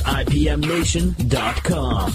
IPMNation.com.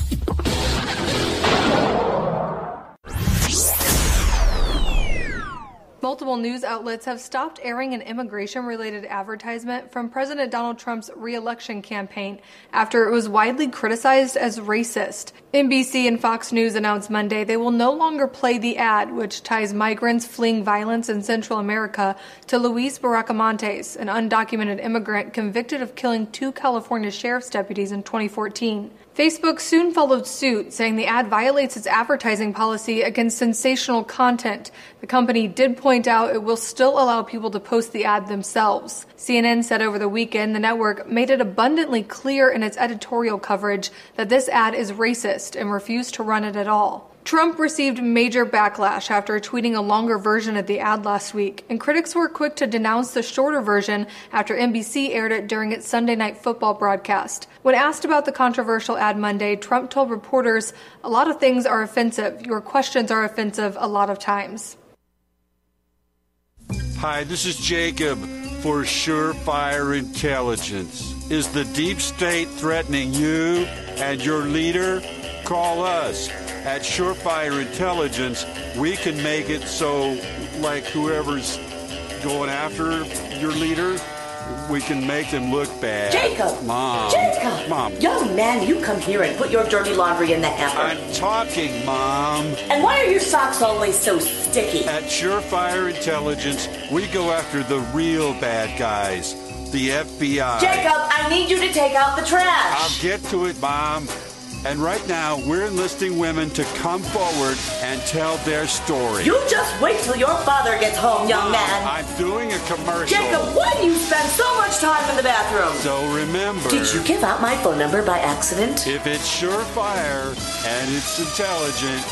Multiple news outlets have stopped airing an immigration-related advertisement from President Donald Trump's re-election campaign after it was widely criticized as racist. NBC and Fox News announced Monday they will no longer play the ad, which ties migrants fleeing violence in Central America to Luis Barracamontes, an undocumented immigrant convicted of killing 2 California sheriff's deputies in 2014. Facebook soon followed suit, saying the ad violates its advertising policy against sensational content. The company did point out it will still allow people to post the ad themselves. CNN said over the weekend the network made it abundantly clear in its editorial coverage that this ad is racist and refused to run it at all. Trump received major backlash after tweeting a longer version of the ad last week, and critics were quick to denounce the shorter version after NBC aired it during its Sunday Night Football broadcast. When asked about the controversial ad Monday, Trump told reporters, "A lot of things are offensive. Your questions are offensive a lot of times." Hi, this is Jacob for Surefire Intelligence. Is the deep state threatening you and your leader? Call us. At Surefire Intelligence, we can make it so, like, whoever's going after your leader, we can make them look bad. Jacob! Mom! Jacob! Mom! Young man, you come here and put your dirty laundry in the hamper. I'm talking, Mom! And why are your socks always so sticky? At Surefire Intelligence, we go after the real bad guys, the FBI. Jacob, I need you to take out the trash. I'll get to it, Mom. And right now, we're enlisting women to come forward and tell their story. You just wait till your father gets home, young man. I'm doing a commercial. Jacob, why do you spend so much time in the bathroom? So remember... Did you give out my phone number by accident? If it's surefire and it's intelligent,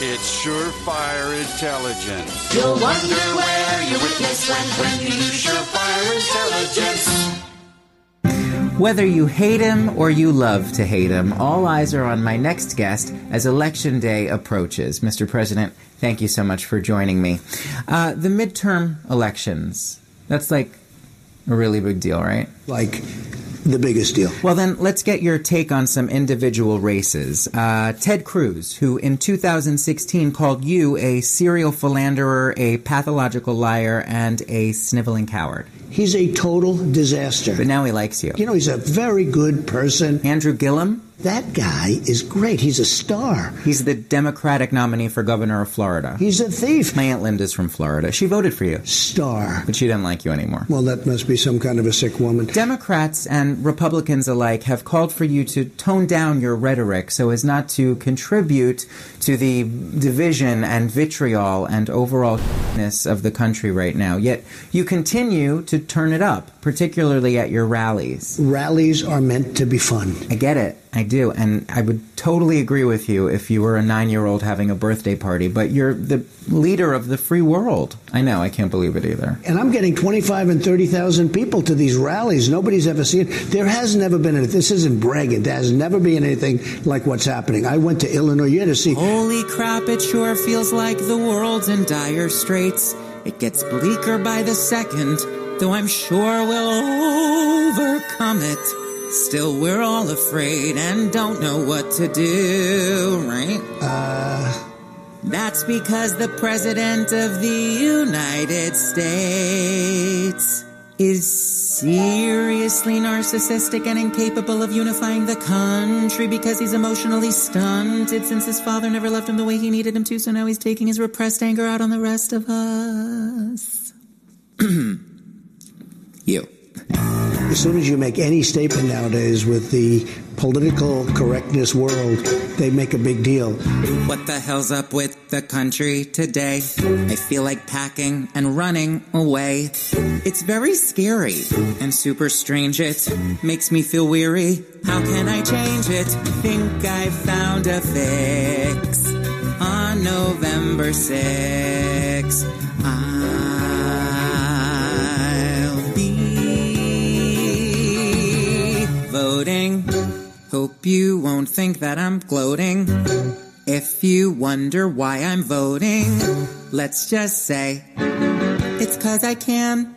it's Surefire Intelligence. You'll wonder where your witness went when you use Surefire Intelligence. Whether you hate him or you love to hate him, all eyes are on my next guest as Election Day approaches. Mr. President, thank you so much for joining me. The midterm elections, that's like a really big deal, right? Like the biggest deal. Well, then let's get your take on some individual races. Ted Cruz, who in 2016 called you a serial philanderer, a pathological liar, and a sniveling coward. He's a total disaster. But now he likes you. You know, he's a very good person. Andrew Gillum? That guy is great. He's a star. He's the Democratic nominee for governor of Florida. He's a thief. My Aunt Linda's from Florida. She voted for you. Star. But she doesn't like you anymore. Well, that must be some kind of a sick woman. Democrats and Republicans alike have called for you to tone down your rhetoric so as not to contribute to the division and vitriol and overall-ness of the country right now. Yet you continue to turn it up, particularly at your rallies. Rallies are meant to be fun. I get it. I do, and I would totally agree with you if you were a 9-year-old having a birthday party, but you're the leader of the free world. I know, I can't believe it either. And I'm getting 25 and 30,000 people to these rallies. Nobody's ever seen it. There has never been anything. This isn't bragging. There has never been anything like what's happening. I went to Illinois. You had to see. Holy crap, it sure feels like the world's in dire straits. It gets bleaker by the second, though I'm sure we'll overcome it. Still, we're all afraid and don't know what to do, right? That's because the President of the United States is seriously narcissistic and incapable of unifying the country because he's emotionally stunted since his father never loved him the way he needed him to, so now he's taking his repressed anger out on the rest of us. You. As soon as you make any statement nowadays with the political correctness world, they make a big deal. What the hell's up with the country today? I feel like packing and running away. It's very scary and super strange. It makes me feel weary. How can I change it? Think I've found a fix. On November 6th, I'll be voting. Hope you won't think that I'm gloating. If you wonder why I'm voting, let's just say it's 'cause I can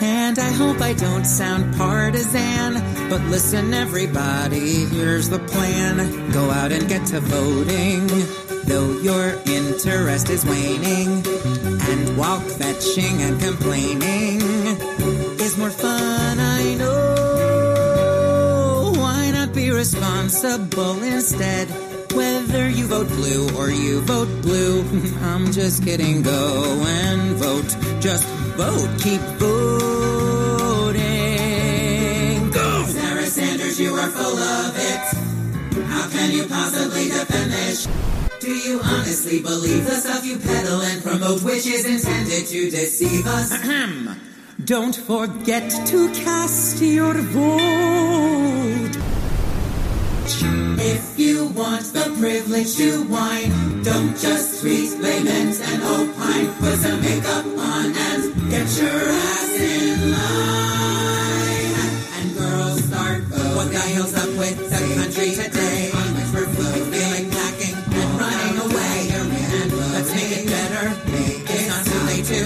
And I hope I don't sound partisan, but listen everybody, here's the plan. Go out and get to voting, though your interest is waning. And walk fetching and complaining is more fun, I know. Why not be responsible instead? Whether you vote blue or you vote blue, I'm just kidding, go and vote. Just vote, keep voting. Go! Sarah Sanders, you are full of it. How can you possibly defend this? Do you honestly believe the stuff you peddle and promote, which is intended to deceive us? Don't forget to cast your vote. If you want the privilege to whine, don't just tweet, lament, and opine. Put some makeup on and get your ass in line. And girls start voting. What guy else up with the country today? On which we're feeling packing and running away. And let's make it better. It's not too late to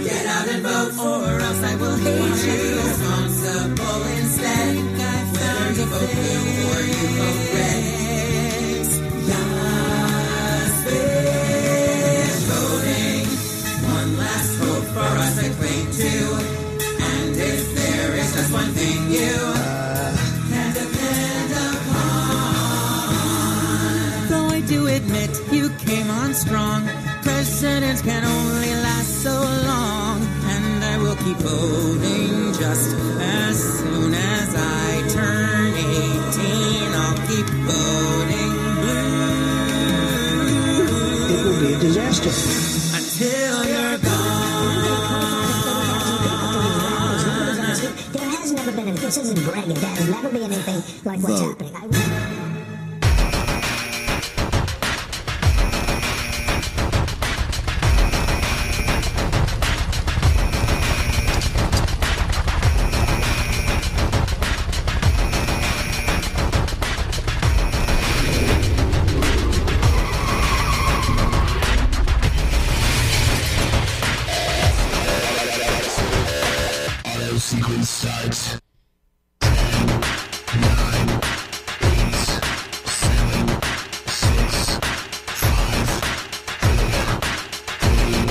get out and vote, or else I will hate you. Responsible instead. Whether you vote blue or you vote red. Yes, bitch, voting. One last hope for us to cling to. And if there is just one thing you can depend upon. Though I do admit you came on strong, presidents can only last so long. And I will keep voting just as soon as I turn 18. I'll keep voting blue. It will be a disaster. Until you're gone. There has never been, this isn't bragging, there has never been anything like what's happening. Sequence starts. 10, 9, 8, 7, 6, 5, 4, 3,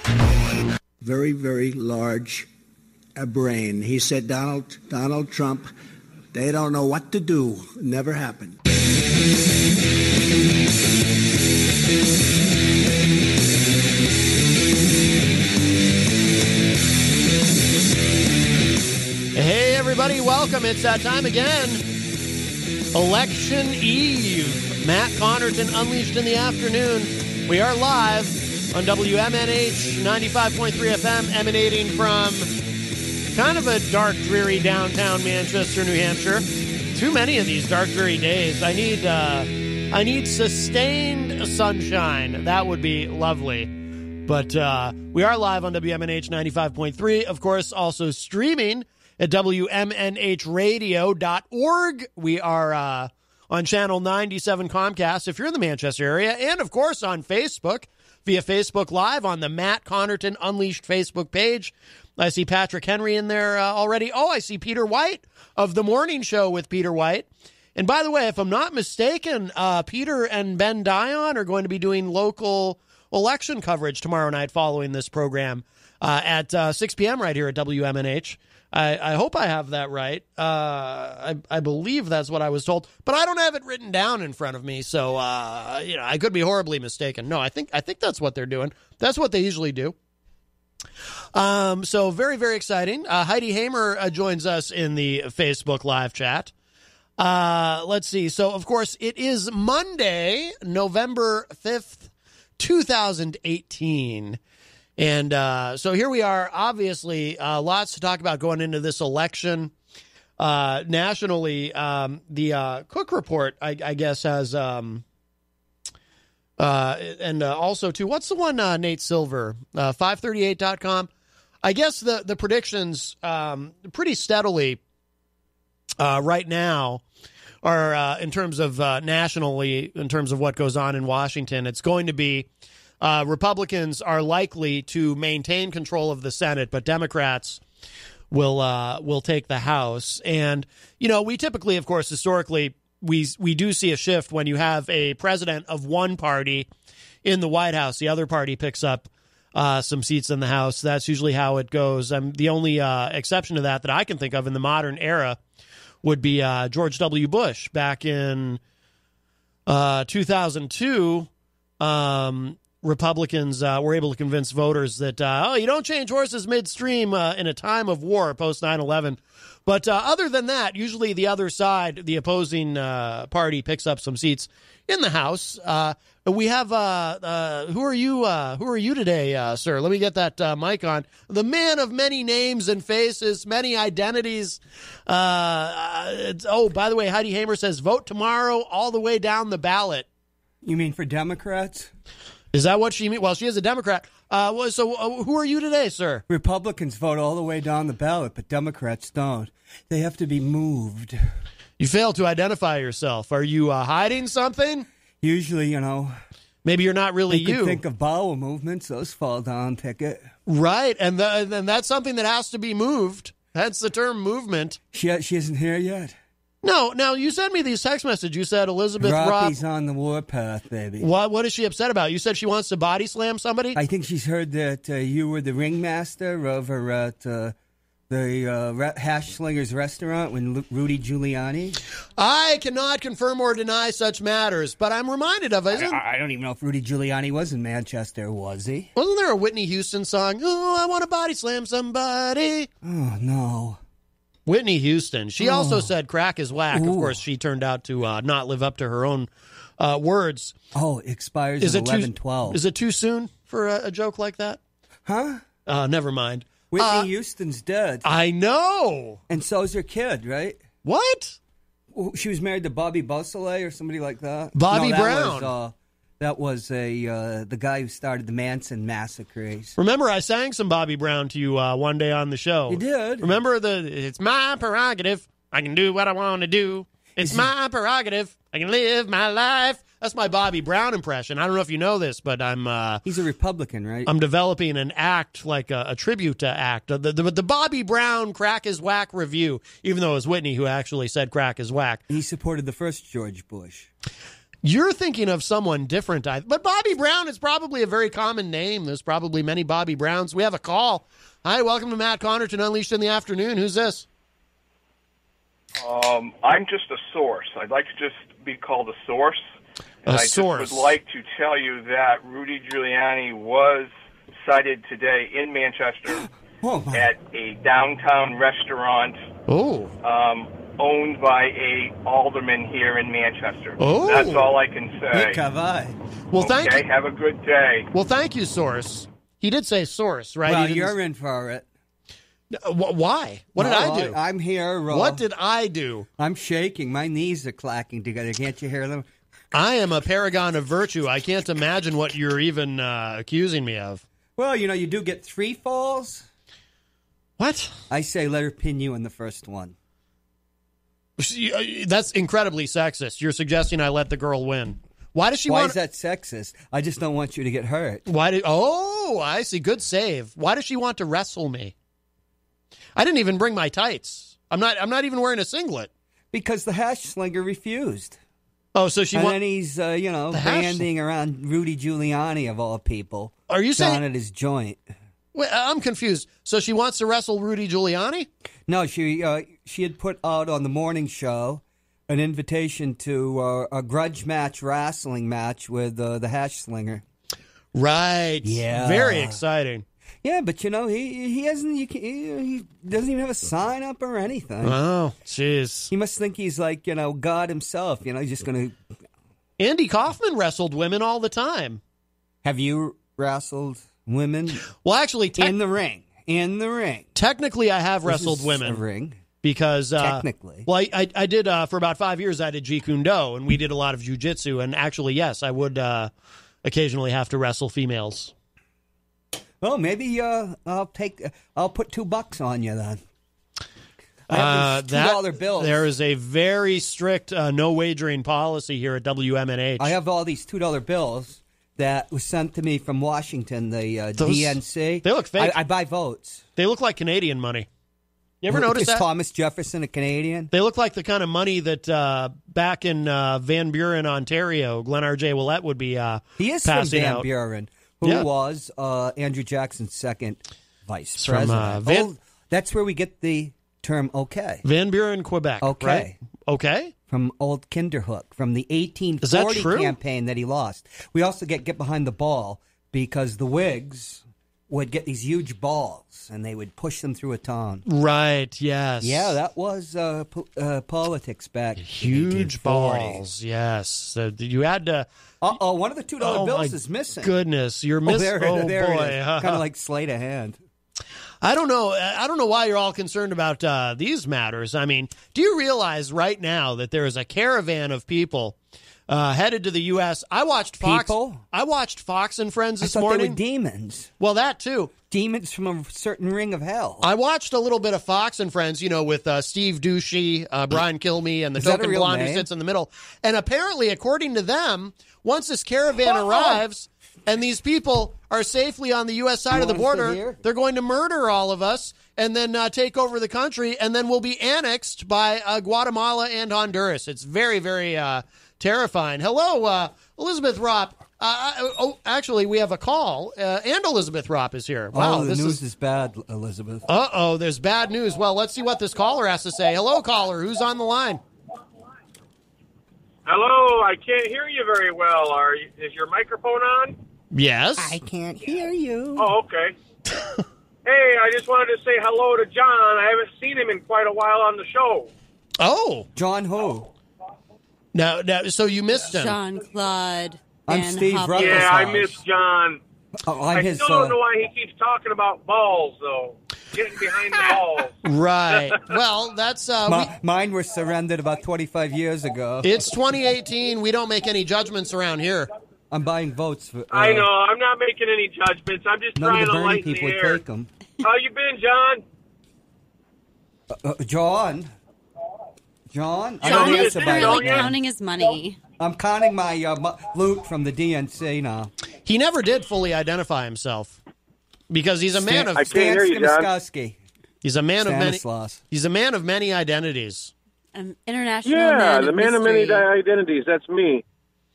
2, 1. Very, very large brain. He said, Donald Trump, they don't know what to do. Never happened. Hey, everybody, welcome. It's that time again. Election Eve. Matt Connarton Unleashed in the afternoon. We are live on WMNH 95.3 FM, emanating from kind of a dark, dreary downtown Manchester, New Hampshire. Too many of these dark, dreary days. I need sustained sunshine. That would be lovely. But we are live on WMNH 95.3. Of course, also streaming at WMNHradio.org. We are on channel 97 Comcast if you're in the Manchester area. And, of course, on Facebook via Facebook Live on the Matt Connarton Unleashed Facebook page. I see Patrick Henry in there already. Oh, I see Peter White of The Morning Show with Peter White. And by the way, if I'm not mistaken, Peter and Ben Dion are going to be doing local election coverage tomorrow night following this program at 6 p.m. right here at WMNH. I hope I have that right. I believe that's what I was told, but I don't have it written down in front of me, so I could be horribly mistaken. No, I think that's what they're doing. That's what they usually do. So very, very exciting. Heidi Hamer joins us in the Facebook live chat. Let's see. So, of course, it is Monday, November 5th, 2018. And so here we are, obviously, lots to talk about going into this election. Nationally, the Cook Report, I guess, has, and also, too, what's the one, Nate Silver, 538.com? I guess the predictions pretty steadily right now are in terms of nationally, in terms of what goes on in Washington. It's going to be Republicans are likely to maintain control of the Senate, but Democrats will take the House. And, we typically, of course, historically, we do see a shift when you have a president of one party in the White House. The other party picks up some seats in the House. That's usually how it goes. The only exception to that I can think of in the modern era would be George W. Bush back in 2002. Republicans were able to convince voters that, you don't change horses midstream in a time of war post 9/11. But other than that, usually the other side, the opposing party, picks up some seats in the House. We have who are you today, sir? Let me get that mic on. The man of many names and faces, many identities. By the way, Heidi Hamer says vote tomorrow all the way down the ballot. You mean for Democrats? Is that what she means? Well, she is a Democrat. So who are you today, sir? Republicans vote all the way down the ballot, but Democrats don't. They have to be moved. You fail to identify yourself. Are you hiding something? Usually, maybe you're not really you. You think of bowel movements; those fall down ticket. Right, and that's something that has to be moved. That's the term movement. She isn't here yet. No, now you sent me these text messages. You said Elizabeth Roppy's Ropp on the warpath, baby. What is she upset about? You said she wants to body slam somebody? I think she's heard that you were the ringmaster over at the Hash Slingers restaurant when Rudy Giuliani. I cannot confirm or deny such matters, but I'm reminded of it. I don't even know if Rudy Giuliani was in Manchester, was he? Wasn't there a Whitney Houston song? Oh, I want to body slam somebody. Oh, no. Whitney Houston. She also said crack is whack. Ooh. Of course, she turned out to not live up to her own words. Oh, it expires in 11/12. Is it too soon for a joke like that? Huh? Never mind. Whitney Houston's dead. I know. And so's her kid, right? What? She was married to Bobby Beausoleil or somebody like that. Bobby Brown. That was the guy who started the Manson massacres. Remember, I sang some Bobby Brown to you one day on the show. You did. Remember it's my prerogative. I can do what I want to do. It's my prerogative. I can live my life. That's my Bobby Brown impression. I don't know if you know this, but he's a Republican, right? I'm developing an act, like a tribute to act. The Bobby Brown Crack is Whack review, even though it was Whitney who actually said crack is whack. He supported the first George Bush. You're thinking of someone different, but Bobby Brown is probably a very common name. There's probably many Bobby Browns. We have a call. Hi, welcome to Matt Connarton Unleashed in the Afternoon. Who's this? I'm just a source. I'd like to just be called a source. And I just would like to tell you that Rudy Giuliani was cited today in Manchester at a downtown restaurant. Oh. Owned by a alderman here in Manchester. Oh. That's all I can say. Well, thank you. Have a good day. Well, thank you, source. He did say source, right? Well, you're in for it. Why? What did I do? I'm here, Rob. What did I do? I'm shaking. My knees are clacking together. Can't you hear them? I am a paragon of virtue. I can't imagine what you're even accusing me of. Well, you do get 3 falls. What? I say let her pin you in the first one. That's incredibly sexist. You're suggesting I let the girl win. Why does she want... Why is that sexist? I just don't want you to get hurt. Oh, I see. Good save. Why does she want to wrestle me? I didn't even bring my tights. I'm not even wearing a singlet. Because the hash slinger refused. Oh, so she... And then he's, banding around Rudy Giuliani, of all people. Are you saying... Down at his joint. Wait, I'm confused. So she wants to wrestle Rudy Giuliani? No, she had put out on the morning show an invitation to a grudge match wrestling match with the hash slinger. Right. Yeah. Very exciting. Yeah, but he doesn't even have a sign up or anything. Oh, jeez. He must think he's like, God himself, he's just going to... Andy Kaufman wrestled women all the time. Have you wrestled women? Well, actually... In the ring. Technically, I have wrestled women. A ring. Because... technically. Well, I did, for about 5 years, I did Jeet Kune Do, and we did a lot of jiu-jitsu, and actually, yes, I would occasionally have to wrestle females. Well, maybe I'll put $2 on you then. I have these $2 bills. There is a very strict no wagering policy here at WMNH. I have all these $2 bills. that was sent to me from Washington, the DNC. They look fake. I buy votes. They look like Canadian money. You ever notice that? Is Thomas Jefferson a Canadian? They look like the kind of money that back in Van Buren, Ontario, Glenn R.J. Willett would be he is passing from Van out. Buren, who was Andrew Jackson's second vice president. That's where we get the term okay. Van Buren, Quebec. Okay. Right? Okay. From old Kinderhook, from the 1840 campaign that he lost. We also get behind the ball because the Whigs would get these huge balls and they would push them through a town. Right, yes. Yeah, that was politics back huge in the 1840s. Balls, yes. So you had to... one of the $2 bills is missing. Goodness, you're missing. There boy. it is. Kind of like sleight of hand. I don't know why you're all concerned about these matters. I mean, do you realize right now that there is a caravan of people headed to the U.S.? I watched Fox and Friends this morning. They were demons. Well, that too. Demons from a certain ring of hell. I watched a little bit of Fox and Friends, with Steve Ducey, Brian Kilmeade, and the token blonde who sits in the middle. And apparently, according to them, once this caravan arrives and these people are safely on the U.S. side of the border, they're going to murder all of us and then take over the country, and then we'll be annexed by Guatemala and Honduras. It's very, very terrifying. Hello, Elizabeth Ropp. Actually, we have a call, and Elizabeth Ropp is here. Wow, the news is bad, Elizabeth. There's bad news. Well, let's see what this caller has to say. Hello, caller. Who's on the line? Hello, I can't hear you very well. Is your microphone on? Yes. I can't hear you. Oh, okay. Hey, I just wanted to say hello to John. I haven't seen him in quite a while on the show. Oh. John who? Now, so you missed him. Jean-Claude. I'm Steve Ruckelshaus. Yeah, I missed John. I still don't know why he keeps talking about balls, though. Getting behind the balls. Right. Well, that's... mine were surrendered about 25 years ago. It's 2018. We don't make any judgments around here. I'm buying votes. I know. I'm not making any judgments. I'm just trying to lighten the air. Take them. How you been, John? John? John is currently counting his money. I'm counting my loot from the DNC now. He never did fully identify himself because he's a man of... I can't hear you, John. He's a man of many... He's a man of many identities. International man the man of many identities. That's me.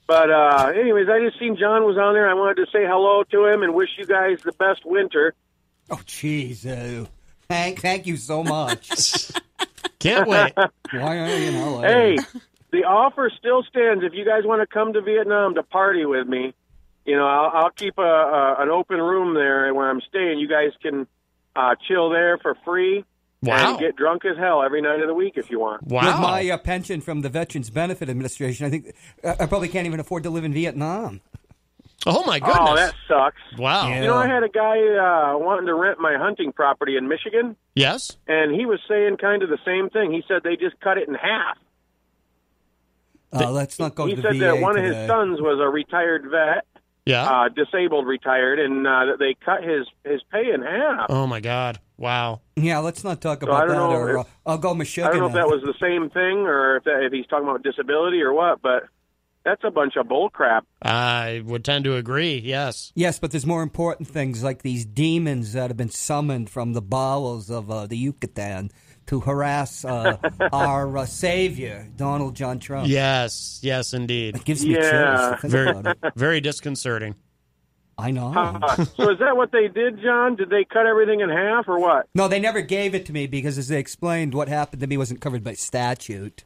But anyways, I just seen John was on there. I wanted to say hello to him and wish you guys the best winter. Oh, jeez. Thank you so much. Can't wait. Why are you in LA? Hey, the offer still stands. If you guys want to come to Vietnam to party with me, I'll keep an open room there where I'm staying. You guys can chill there for free. Wow. And get drunk as hell every night of the week if you want. Wow. With my pension from the Veterans Benefit Administration, I think I probably can't even afford to live in Vietnam. Oh, my goodness. Oh, that sucks. Wow. Yeah. I had a guy wanting to rent my hunting property in Michigan. Yes. And he was saying kind of the same thing. He said they just cut it in half. Let's not go to the VA. He said that one of his sons was a retired vet. Yeah. Disabled retired, and that they cut his pay in half. Oh, my God. Wow. Yeah, let's not talk about that. Or I'll go Michigan. I don't know if that was the same thing or if he's talking about disability or what, but that's a bunch of bull crap. I would tend to agree, yes. Yes, but there's more important things like these demons that have been summoned from the bowels of the Yucatan to harass our savior, Donald John Trump. Yes, indeed. It gives me chills. Very disconcerting. I know. So is that what they did, John? Did they cut everything in half or what? No, they never gave it to me because, as they explained, what happened to me wasn't covered by statute.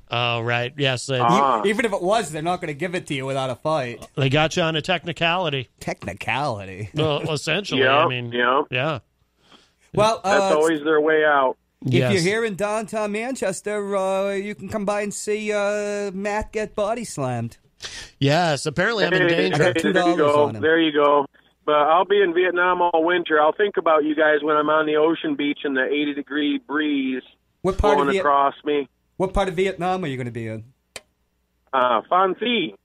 Oh, right. Yes. Even if it was, they're not going to give it to you without a fight. They got you on a technicality. Technicality? Well, essentially. Yep, I mean, yeah. Well, that's always their way out. If you're here in downtown Manchester, you can come by and see Matt get body slammed. Yes, apparently I'm in danger. I got $2 on him. There you go. But I'll be in Vietnam all winter. I'll think about you guys when I'm on the ocean beach in the 80-degree breeze blowing across me. What part of Vietnam are you going to be in? Phan Thi.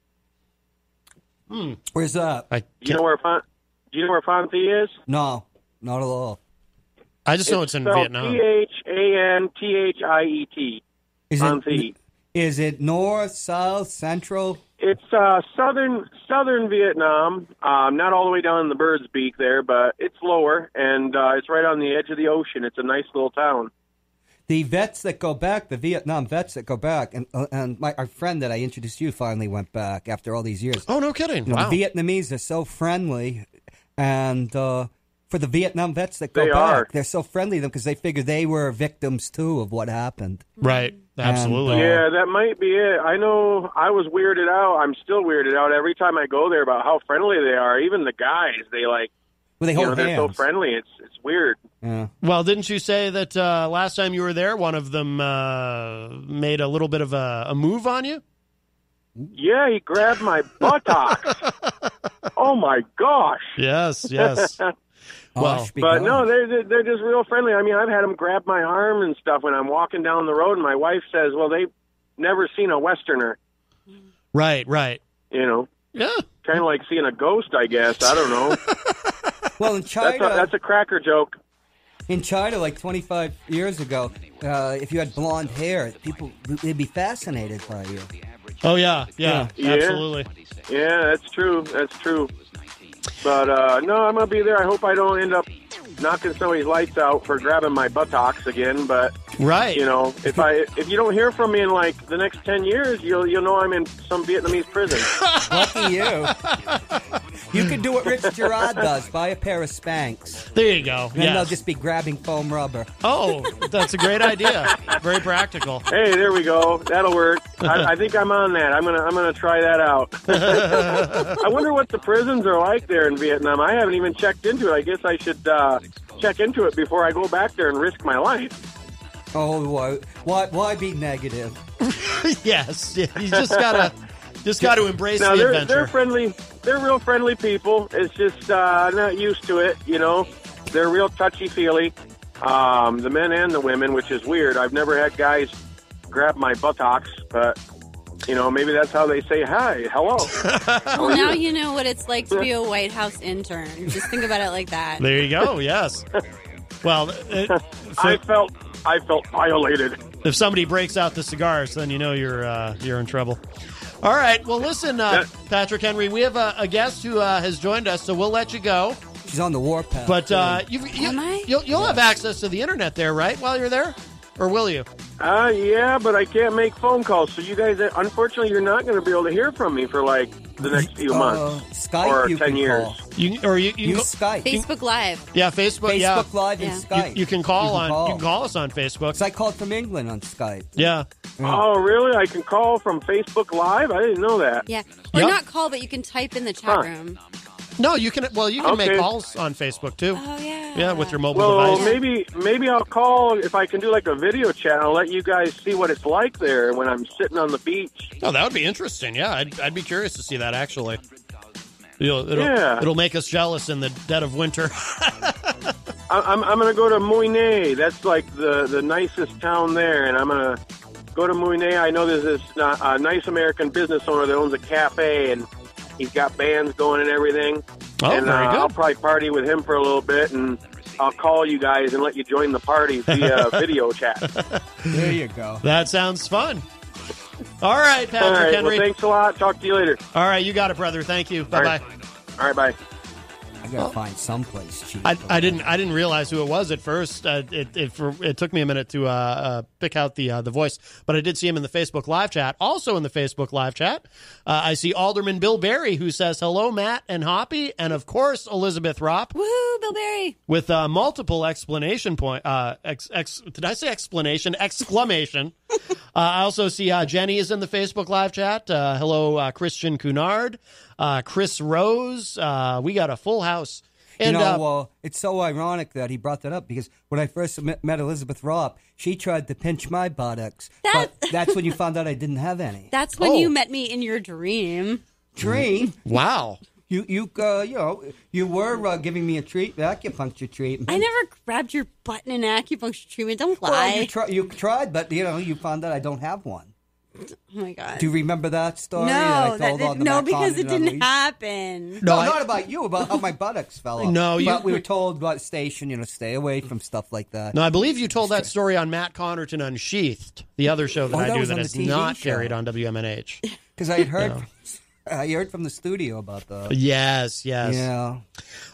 Where's that? Do you know where Phan Thi is? No, not at all. I just know it's in Vietnam. Phantiet. Is it north, south, central? It's southern Vietnam, not all the way down in the Bird's Beak there, but it's lower, and it's right on the edge of the ocean. It's a nice little town. The vets that go back, the Vietnam vets that go back, and our friend that I introduced you finally went back after all these years. Oh, no kidding. Wow. The Vietnamese are so friendly, and for the Vietnam vets that go back, they're so friendly to them because they figure they were victims, too, of what happened. Right. Absolutely. Yeah, that might be it. I know I was weirded out. I'm still weirded out every time I go there about how friendly they are. Even the guys, they like, well, they hold they're hands. so friendly. It's weird. Yeah. Well, didn't you say that last time you were there, one of them made a little bit of a move on you? Yeah, he grabbed my buttocks. Oh, my gosh. Yes. Well, but no, they're just real friendly. I mean, I've had them grab my arm and stuff when I'm walking down the road, and my wife says, well, they've never seen a Westerner. Right. You know? Yeah. Kind of like seeing a ghost, I guess. I don't know. Well, in China... That's a cracker joke. In China, like 25 years ago, if you had blonde hair, people, they'd be fascinated by you. Oh, yeah, absolutely. Yeah, that's true. But, no, I'm going to be there. I hope I don't end up knocking somebody's lights out for grabbing my buttocks again. But, right. You know, if you don't hear from me in, like, the next 10 years, you'll know I'm in some Vietnamese prison. Lucky you. You could do what Rich Girard does. Buy a pair of Spanx. There you go. And they'll just be grabbing foam rubber. Oh, that's a great idea. Very practical. Hey, there we go. That'll work. I think I'm on that. I'm gonna try that out. I wonder what the prisons are like there in Vietnam. I haven't even checked into it. I guess I should check into it before I go back there and risk my life. Oh, why be negative? Yes, you just gotta embrace the adventure. They're friendly. They're real friendly people. It's just not used to it, you know. They're real touchy-feely, the men and the women, which is weird. I've never had guys grab my buttocks, but, you know, maybe that's how they say hi, hello. Well, now you know what it's like to be a White House intern. Just think about it like that. There you go, yes. Well, I felt violated. If somebody breaks out the cigars, then you know you're in trouble. All right. Well, listen, Patrick Henry, we have a guest who has joined us, so we'll let you go. She's on the warpath. But you'll have access to the internet there, right, while you're there? Or will you? Yeah, but I can't make phone calls. So you guys, unfortunately, you're not going to be able to hear from me for like the next few months Skype or 10 years. You use Skype. Facebook Live. Yeah, Facebook. Facebook Live and Skype. You can call You can call us on Facebook. So I called from England on Skype. Yeah. Oh, really? I can call from Facebook Live? I didn't know that. Yeah. Or not call, but you can type in the chat room. No, you can. Well, you can make calls on Facebook too. Oh yeah. Yeah, with your mobile device. Well, maybe I'll call if I can do like a video chat. I'll let you guys see what it's like there when I'm sitting on the beach. Oh, that would be interesting. Yeah, I'd be curious to see that actually. It'll make us jealous in the dead of winter. I'm going to go to Mui Ne. That's like the nicest town there, and I'm going to go to Mui Ne. I know there's this nice American business owner that owns a cafe, and he's got bands going and everything. Oh, and very good. I'll probably party with him for a little bit, and I'll call you guys and let you join the party via video chat. There you go. That sounds fun. All right, Patrick Henry. Well, thanks a lot. Talk to you later. All right, you got it, brother. Thank you. Bye-bye. All right, bye. I gotta find someplace cheap. I didn't realize who it was at first. It took me a minute to pick out the voice, but I did see him in the Facebook live chat. Also in the Facebook live chat, I see Alderman Bill Berry, who says hello, Matt and Hoppy, and of course Elizabeth Ropp. Woohoo, Bill Berry! With multiple explanation point. Did I say explanation? Exclamation. I also see Jenny is in the Facebook live chat. Hello, Christian Cunard. Chris Rose, we got a full house. And, it's so ironic that he brought that up because when I first met Elizabeth Ropp, she tried to pinch my buttocks. But that's when you found out I didn't have any. That's when you met me in your dream. Dream? Wow. You were giving me a acupuncture treatment. I never grabbed your butt in an acupuncture treatment. Don't lie. Well, you tried, but you found out I don't have one. Oh my God! Do you remember that story? No, because it didn't happen. No, not about you. About how my buttocks fell off. No, but we were told about station. Stay away from stuff like that. No, I believe you told that story on Matt Connarton Unsheathed, the other show that I do that is not carried on WMNH. Because I heard from the studio about that. Yes. Yeah.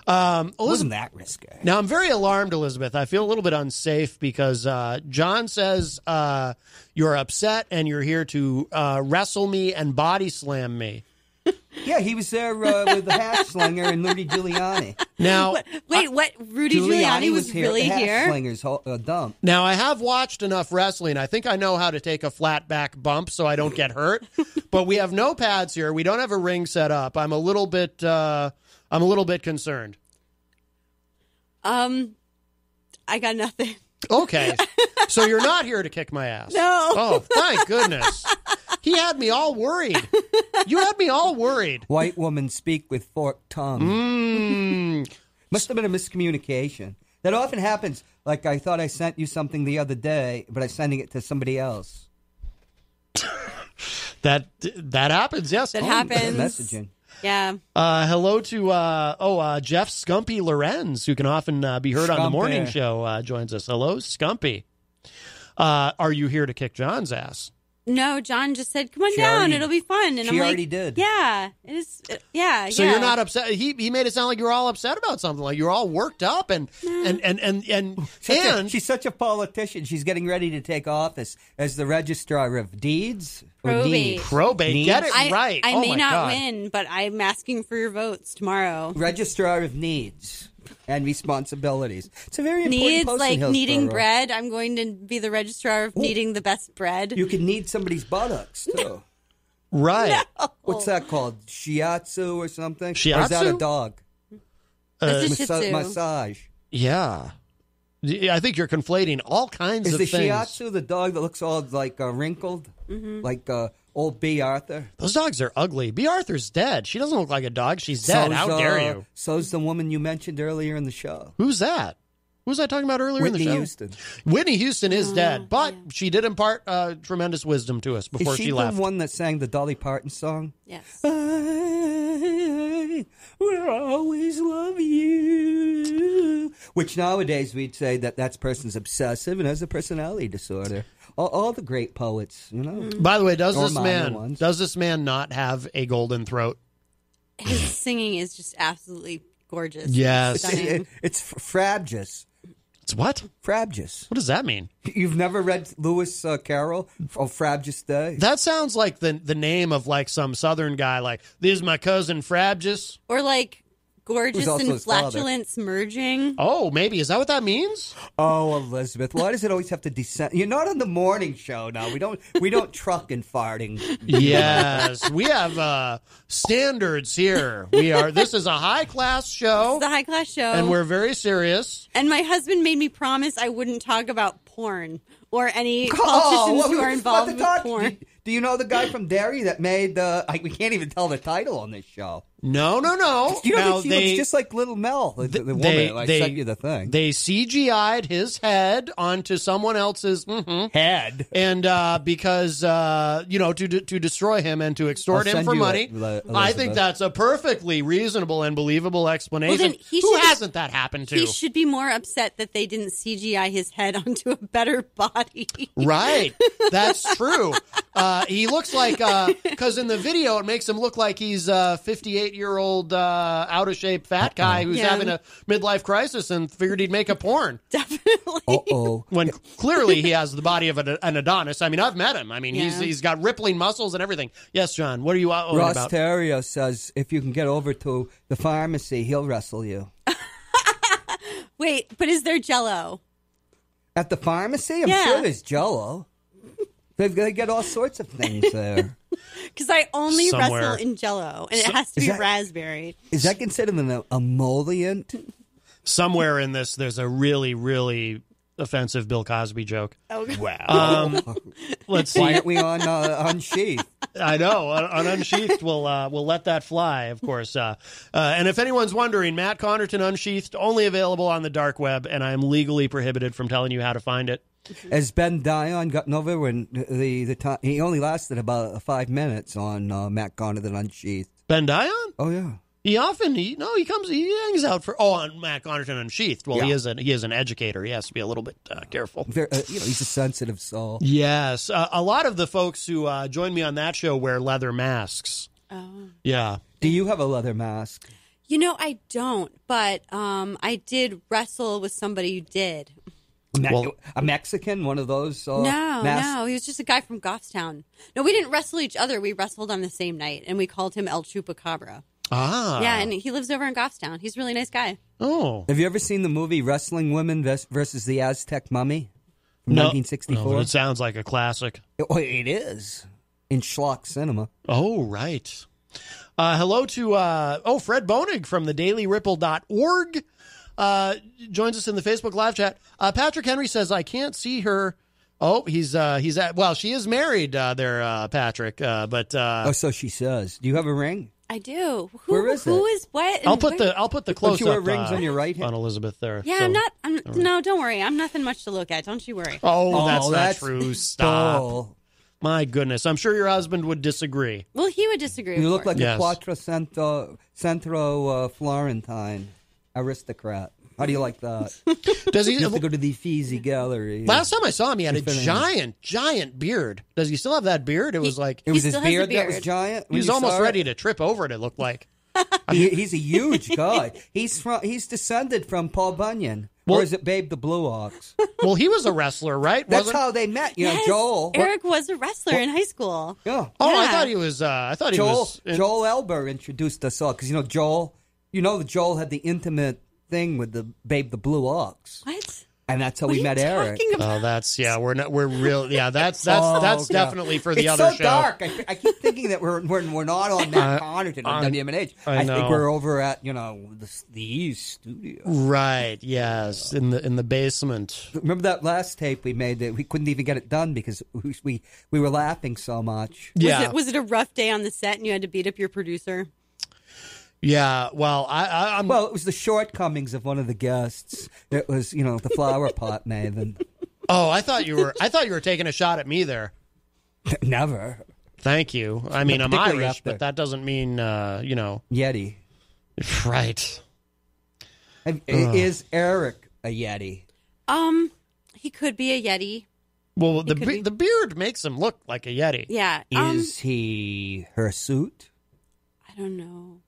Wasn't that risky? Now, I'm very alarmed, Elizabeth. I feel a little bit unsafe because John says you're upset and you're here to wrestle me and body slam me. Yeah, he was there with the hash slinger and Rudy Giuliani. Now, wait, what? Rudy Giuliani was really here? here? Hash slinger's dump. Now, I have watched enough wrestling. I think I know how to take a flat back bump so I don't get hurt. But we have no pads here. We don't have a ring set up. I'm a little bit concerned. I got nothing. Okay. So you're not here to kick my ass. No. Oh, thank goodness. He had me all worried. You had me all worried. White woman speak with forked tongue. Must have been a miscommunication. That often happens. Like, I thought I sent you something the other day, but I'm sending it to somebody else. That happens, yes. That happens. Messaging. Yeah. Hello to Jeff Scumpy Lorenz, who can often be heard on the morning show, joins us. Hello, Scumpy. Are you here to kick John's ass? No, John just said, "Come on down; it'll be fun." And she I'm already like, did. Yeah, it is. Yeah. So you're not upset. He made it sound like you were all upset about something. Like you're all worked up and she's such a politician. She's getting ready to take office as the registrar of deeds. Probate. Probate. Get it right. I may not win, but I'm asking for your votes tomorrow. Registrar of needs and responsibilities. It's a very important needs, post like in Hillsborough. kneading bread. I'm going to be the registrar of kneading the best bread. You can knead somebody's buttocks too. Right. No. What's that called? Shiatsu or something? Shiatsu? Or is that a dog? That's a Shih Tzu. Massage. Yeah. I think you're conflating all kinds of things. Is the Shiatsu the dog that looks all like wrinkled? Mm-hmm. Like old B. Arthur? Those dogs are ugly. B. Arthur's dead. She doesn't look like a dog. She's dead. How dare you? So's the woman you mentioned earlier in the show. Who's that? Who was I talking about earlier in the show? Whitney Houston. Whitney Houston is dead, but she did impart tremendous wisdom to us before she left. Is she the one that sang the Dolly Parton song? Yes. I will always love you. Which nowadays we'd say that person's obsessive and has a personality disorder. All the great poets, you know. By the way, does this man not have a golden throat? His singing is just absolutely gorgeous. Yes. It's frabjous. It's what? Frabjous. What does that mean? You've never read Lewis Carroll of Frabjous Day? That sounds like the name of like some Southern guy, like, this is my cousin Frabjous. Or like gorgeous and flatulence merging. Oh, maybe. Is that what that means? Oh, Elizabeth, why does it always have to descend? You're not on the morning show now. We don't truck and farting. Yes, we have standards here. This is a high class show. It's a high class show, and we're very serious. And my husband made me promise I wouldn't talk about porn or any politicians who are involved with porn. Do you know the guy from Derry that made we can't even tell the title on this show. No. You know, she looks just like Little Mel, the woman. I sent you the thing. They CGI'd his head onto someone else's head, and because to destroy him and to extort him for money. I think that's a perfectly reasonable and believable explanation. Who hasn't that happened to? He should be more upset that they didn't CGI his head onto a better body. Right, that's true. He looks like because in the video it makes him look like he's 58-year-old out of shape fat guy who's having a midlife crisis and figured he'd make a porn. Definitely. When clearly he has the body of an Adonis. I mean, I've met him. I mean, he's got rippling muscles and everything. Yes, John. What are you about? Ross Terrio says if you can get over to the pharmacy, he'll wrestle you. Wait, but is there Jell-O? At the pharmacy? I'm sure there's Jell-O. They get all sorts of things there. Because I only wrestle in Jell-O, and it has to be raspberry. Is that considered an emollient? Somewhere in this, there's a really, really offensive Bill Cosby joke. Oh, wow. Let's see. Why aren't we on Unsheathed? I know. On Unsheathed, we'll let that fly, of course. And if anyone's wondering, Matt Connarton Unsheathed, only available on the dark web, and I'm legally prohibited from telling you how to find it. As Ben Dion gotten over when the time, he only lasted about 5 minutes on Matt Connarton Unsheathed. Ben Dion? Oh, yeah. He hangs out on Matt Connarton Unsheathed. Well, he is an educator. He has to be a little bit careful. He's a sensitive soul. Yes. A lot of the folks who join me on that show wear leather masks. Oh. Yeah. Do you have a leather mask? I don't, but I did wrestle with somebody who did. A Mexican, one of those? No, he was just a guy from Goffstown. No, we didn't wrestle each other. We wrestled on the same night, and we called him El Chupacabra. Ah. Yeah, and he lives over in Goffstown. He's a really nice guy. Oh. Have you ever seen the movie Wrestling Women versus the Aztec Mummy from 1964? No, it sounds like a classic. It is. In schlock cinema. Oh, right. Hello to Fred Bonig from the dailyripple.org. Joins us in the Facebook live chat. Patrick Henry says, I can't see her. Oh, he's she is married there, Patrick. So she says. Do you have a ring? I do. Where is it? Who is what? I'll put the close up. You wear rings on your right hand? On Elizabeth there. Yeah, so. No, don't worry. I'm nothing much to look at. Don't you worry. Oh, that's not true. Stop. Bull. My goodness. I'm sure your husband would disagree. Well, he would disagree. You look like a Quattrocento Florentine aristocrat. How do you like that? Does he you have to go to the Uffizi Gallery? Last time I saw him, he had a giant beard. Does he still have that beard? It was his beard that was giant. He was almost ready to trip over it. It looked like. He's a huge guy. He's descended from Paul Bunyan. Or is it Babe the Blue Ox? Well, he was a wrestler, right? That's how they met. Yes, Joel. Eric was a wrestler in high school. Yeah. Oh, yeah. I thought he was. Joel Elber introduced us all because Joel. Joel had the intimate thing with the Babe the Blue Ox. What? And that's how we met Eric. Oh, that's we're real. Yeah, that's definitely for the other show. It's so dark. I keep thinking that we're not on Matt Connarton on WMNH. I think we're over at the East Studio. Right. Yes. In the basement. Remember that last tape we made that we couldn't even get it done because we were laughing so much. Yeah. Was it a rough day on the set and you had to beat up your producer? Yeah, well, Well, it was the shortcomings of one of the guests. It was, the flower pot maven. Oh, I thought you were taking a shot at me there. Never. Thank you. I mean, I'm Irish, but that doesn't mean, Yeti. Right. Is Eric a Yeti? He could be a Yeti. Well, the beard makes him look like a Yeti. Yeah. Is he her suit? I don't know.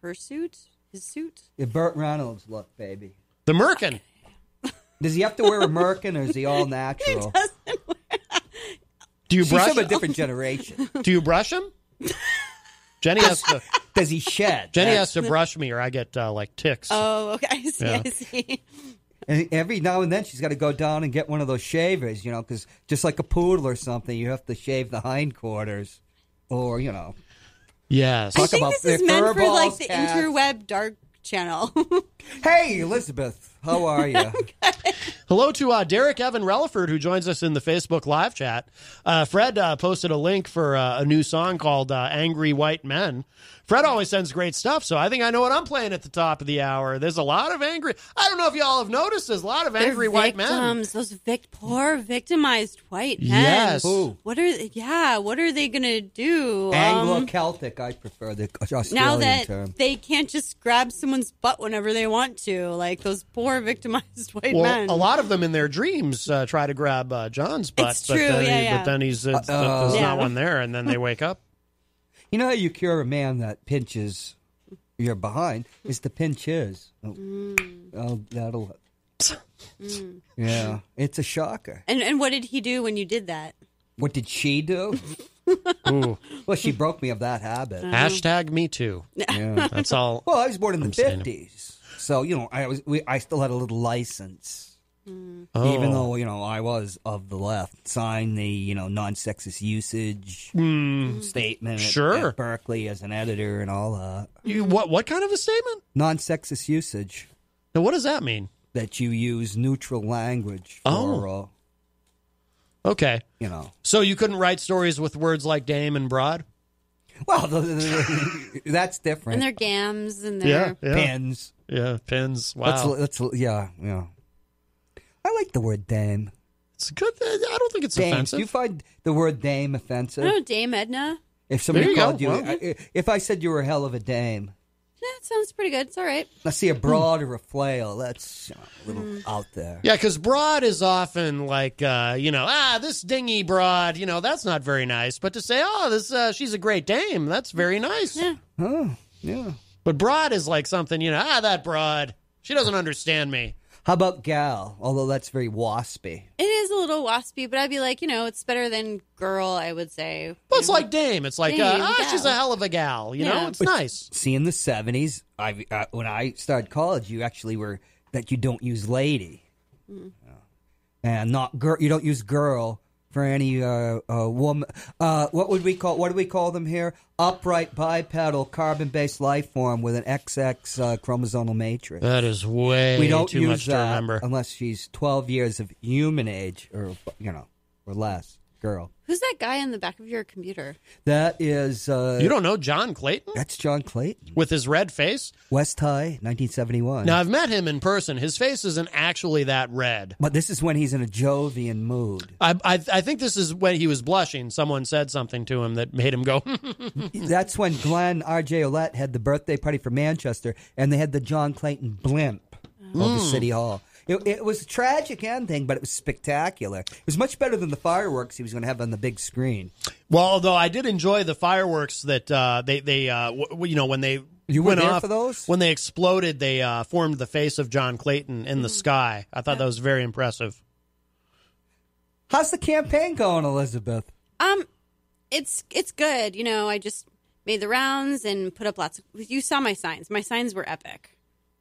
Her suit? His suit? The Burt Reynolds look, baby. The Merkin. Does he have to wear a Merkin or is he all natural? He doesn't wear. Do you brush him? She's of a different generation. Do you brush him? Jenny has to. Does he shed? Jenny has to brush me or I get ticks. Oh, okay. I see. Yeah. I see. And every now and then she's got to go down and get one of those shavers, because just like a poodle or something, you have to shave the hindquarters or, Yes. I think this is meant for the interweb dark channel. Hey, Elizabeth, how are you? Okay. Hello to Derek Evan Relaford, who joins us in the Facebook live chat. Fred posted a link for a new song called Angry White Men. Fred always sends great stuff, so I think I know what I'm playing at the top of the hour. There's a lot of angry... I don't know if y'all have noticed, there's a lot of angry white men. Those poor victimized white men. Yes. Ooh. What are they going to do? Anglo-Celtic, I prefer the Australian now that term. They can't just grab someone's butt whenever they want to, like those poor victimized white men. Well, a lot of them in their dreams try to grab John's butt. It's true, but then there's not one there, and then they wake up. You know how you cure a man that pinches your behind is to pinch his. That'll... Yeah, it's a shocker. And what did he do when you did that? What did she do? Ooh. Well, she broke me of that habit. Hashtag me too. Yeah. That's all. Well, I was born in the 50s. So, I still had a little license. Oh. Even though, I was of the left, signed the, non-sexist usage statement at Berkeley as an editor and all that. What kind of a statement? Non-sexist usage. Now, what does that mean? That you use neutral language for, okay. So you couldn't write stories with words like dame and broad? Well, that's different. And their gams and their pins. Yeah, pins. Wow. Yeah. I like the word dame. It's good. I don't think it's offensive. Do you find the word dame offensive? No, Dame Edna. If somebody called you, if I said you were a hell of a dame, That sounds pretty good. It's all right. Let's see, a broad or a flail. That's a little out there. Yeah, because broad is often like, this dingy broad, that's not very nice. But to say, she's a great dame, that's very nice. Yeah. Oh, yeah. But broad is like something, that broad, she doesn't understand me. How about gal? Although that's very waspy. It is a little waspy, but I'd be like, it's better than girl, I would say. Well, it's like dame. It's like, dame, she's a hell of a gal. It's But nice. See, in the 70s, when I started college, you actually were that you don't use lady. And not girl. You don't use girl for any woman. What do we call them here? Upright bipedal carbon-based life form with an XX chromosomal matrix. That is way we don't too use much to that remember. unless she's 12 years of human age or less. Girl. Who's that guy in the back of your computer? That is... you don't know John Clayton? That's John Clayton. With his red face? West High, 1971. Now, I've met him in person. His face isn't actually that red. But this is when he's in a Jovian mood. I think this is when he was blushing. Someone said something to him that made him go... That's when Glenn R.J. Ouellette had the birthday party for Manchester, and they had the John Clayton blimp over City Hall. It was a tragic ending, but it was spectacular. It was much better than the fireworks he was going to have on the big screen. Well, although I did enjoy the fireworks that when they went off for those? When they exploded, they formed the face of John Clayton in the sky. I thought that was very impressive. How's the campaign going, Elizabeth? It's good. I just made the rounds and put up lots of... You saw my signs. My signs were epic.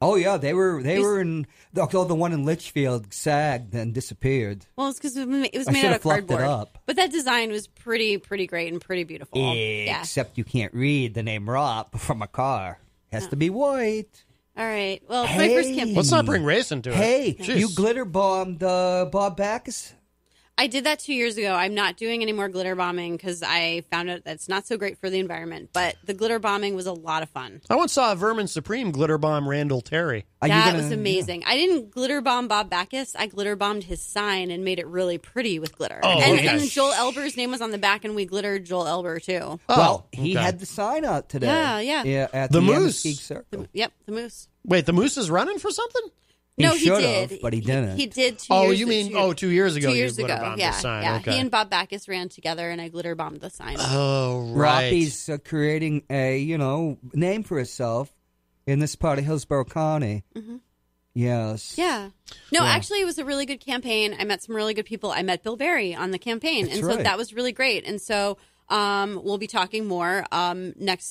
Oh, yeah, they were in... Although the one in Litchfield sagged and disappeared. Well, it's because it was made out of cardboard. It up. But that design was pretty great and pretty beautiful. Except you can't read the name Ropp from a car. Has to be white. All right. Well, it's my first campaign. Let's not bring race into it. Hey, you glitter bombed Bob Backus? I did that 2 years ago. I'm not doing any more glitter bombing because I found out that's not so great for the environment. But the glitter bombing was a lot of fun. I once saw a Vermin Supreme glitter bomb Randall Terry. That was amazing. Yeah. I didn't glitter bomb Bob Backus. I glitter bombed his sign and made it really pretty with glitter. Oh, and Joel Elber's name was on the back, and we glittered Joel Elber too. Well, he had the sign out today. Yeah. At the Moose. Circle. The Moose. Wait, the Moose is running for something? He should did, have, but he didn't. He did 2 years ago. Oh, you mean 2 years ago? 2 years ago, the sign. Yeah. Okay. He and Bob Backus ran together, and I glitter bombed the sign. Oh, right. Roppy's creating a name for herself in this part of Hillsborough County. Mm-hmm. Yes. Yeah. No, actually, it was a really good campaign. I met some really good people. I met Bill Berry on the campaign, so that was really great. And so we'll be talking more later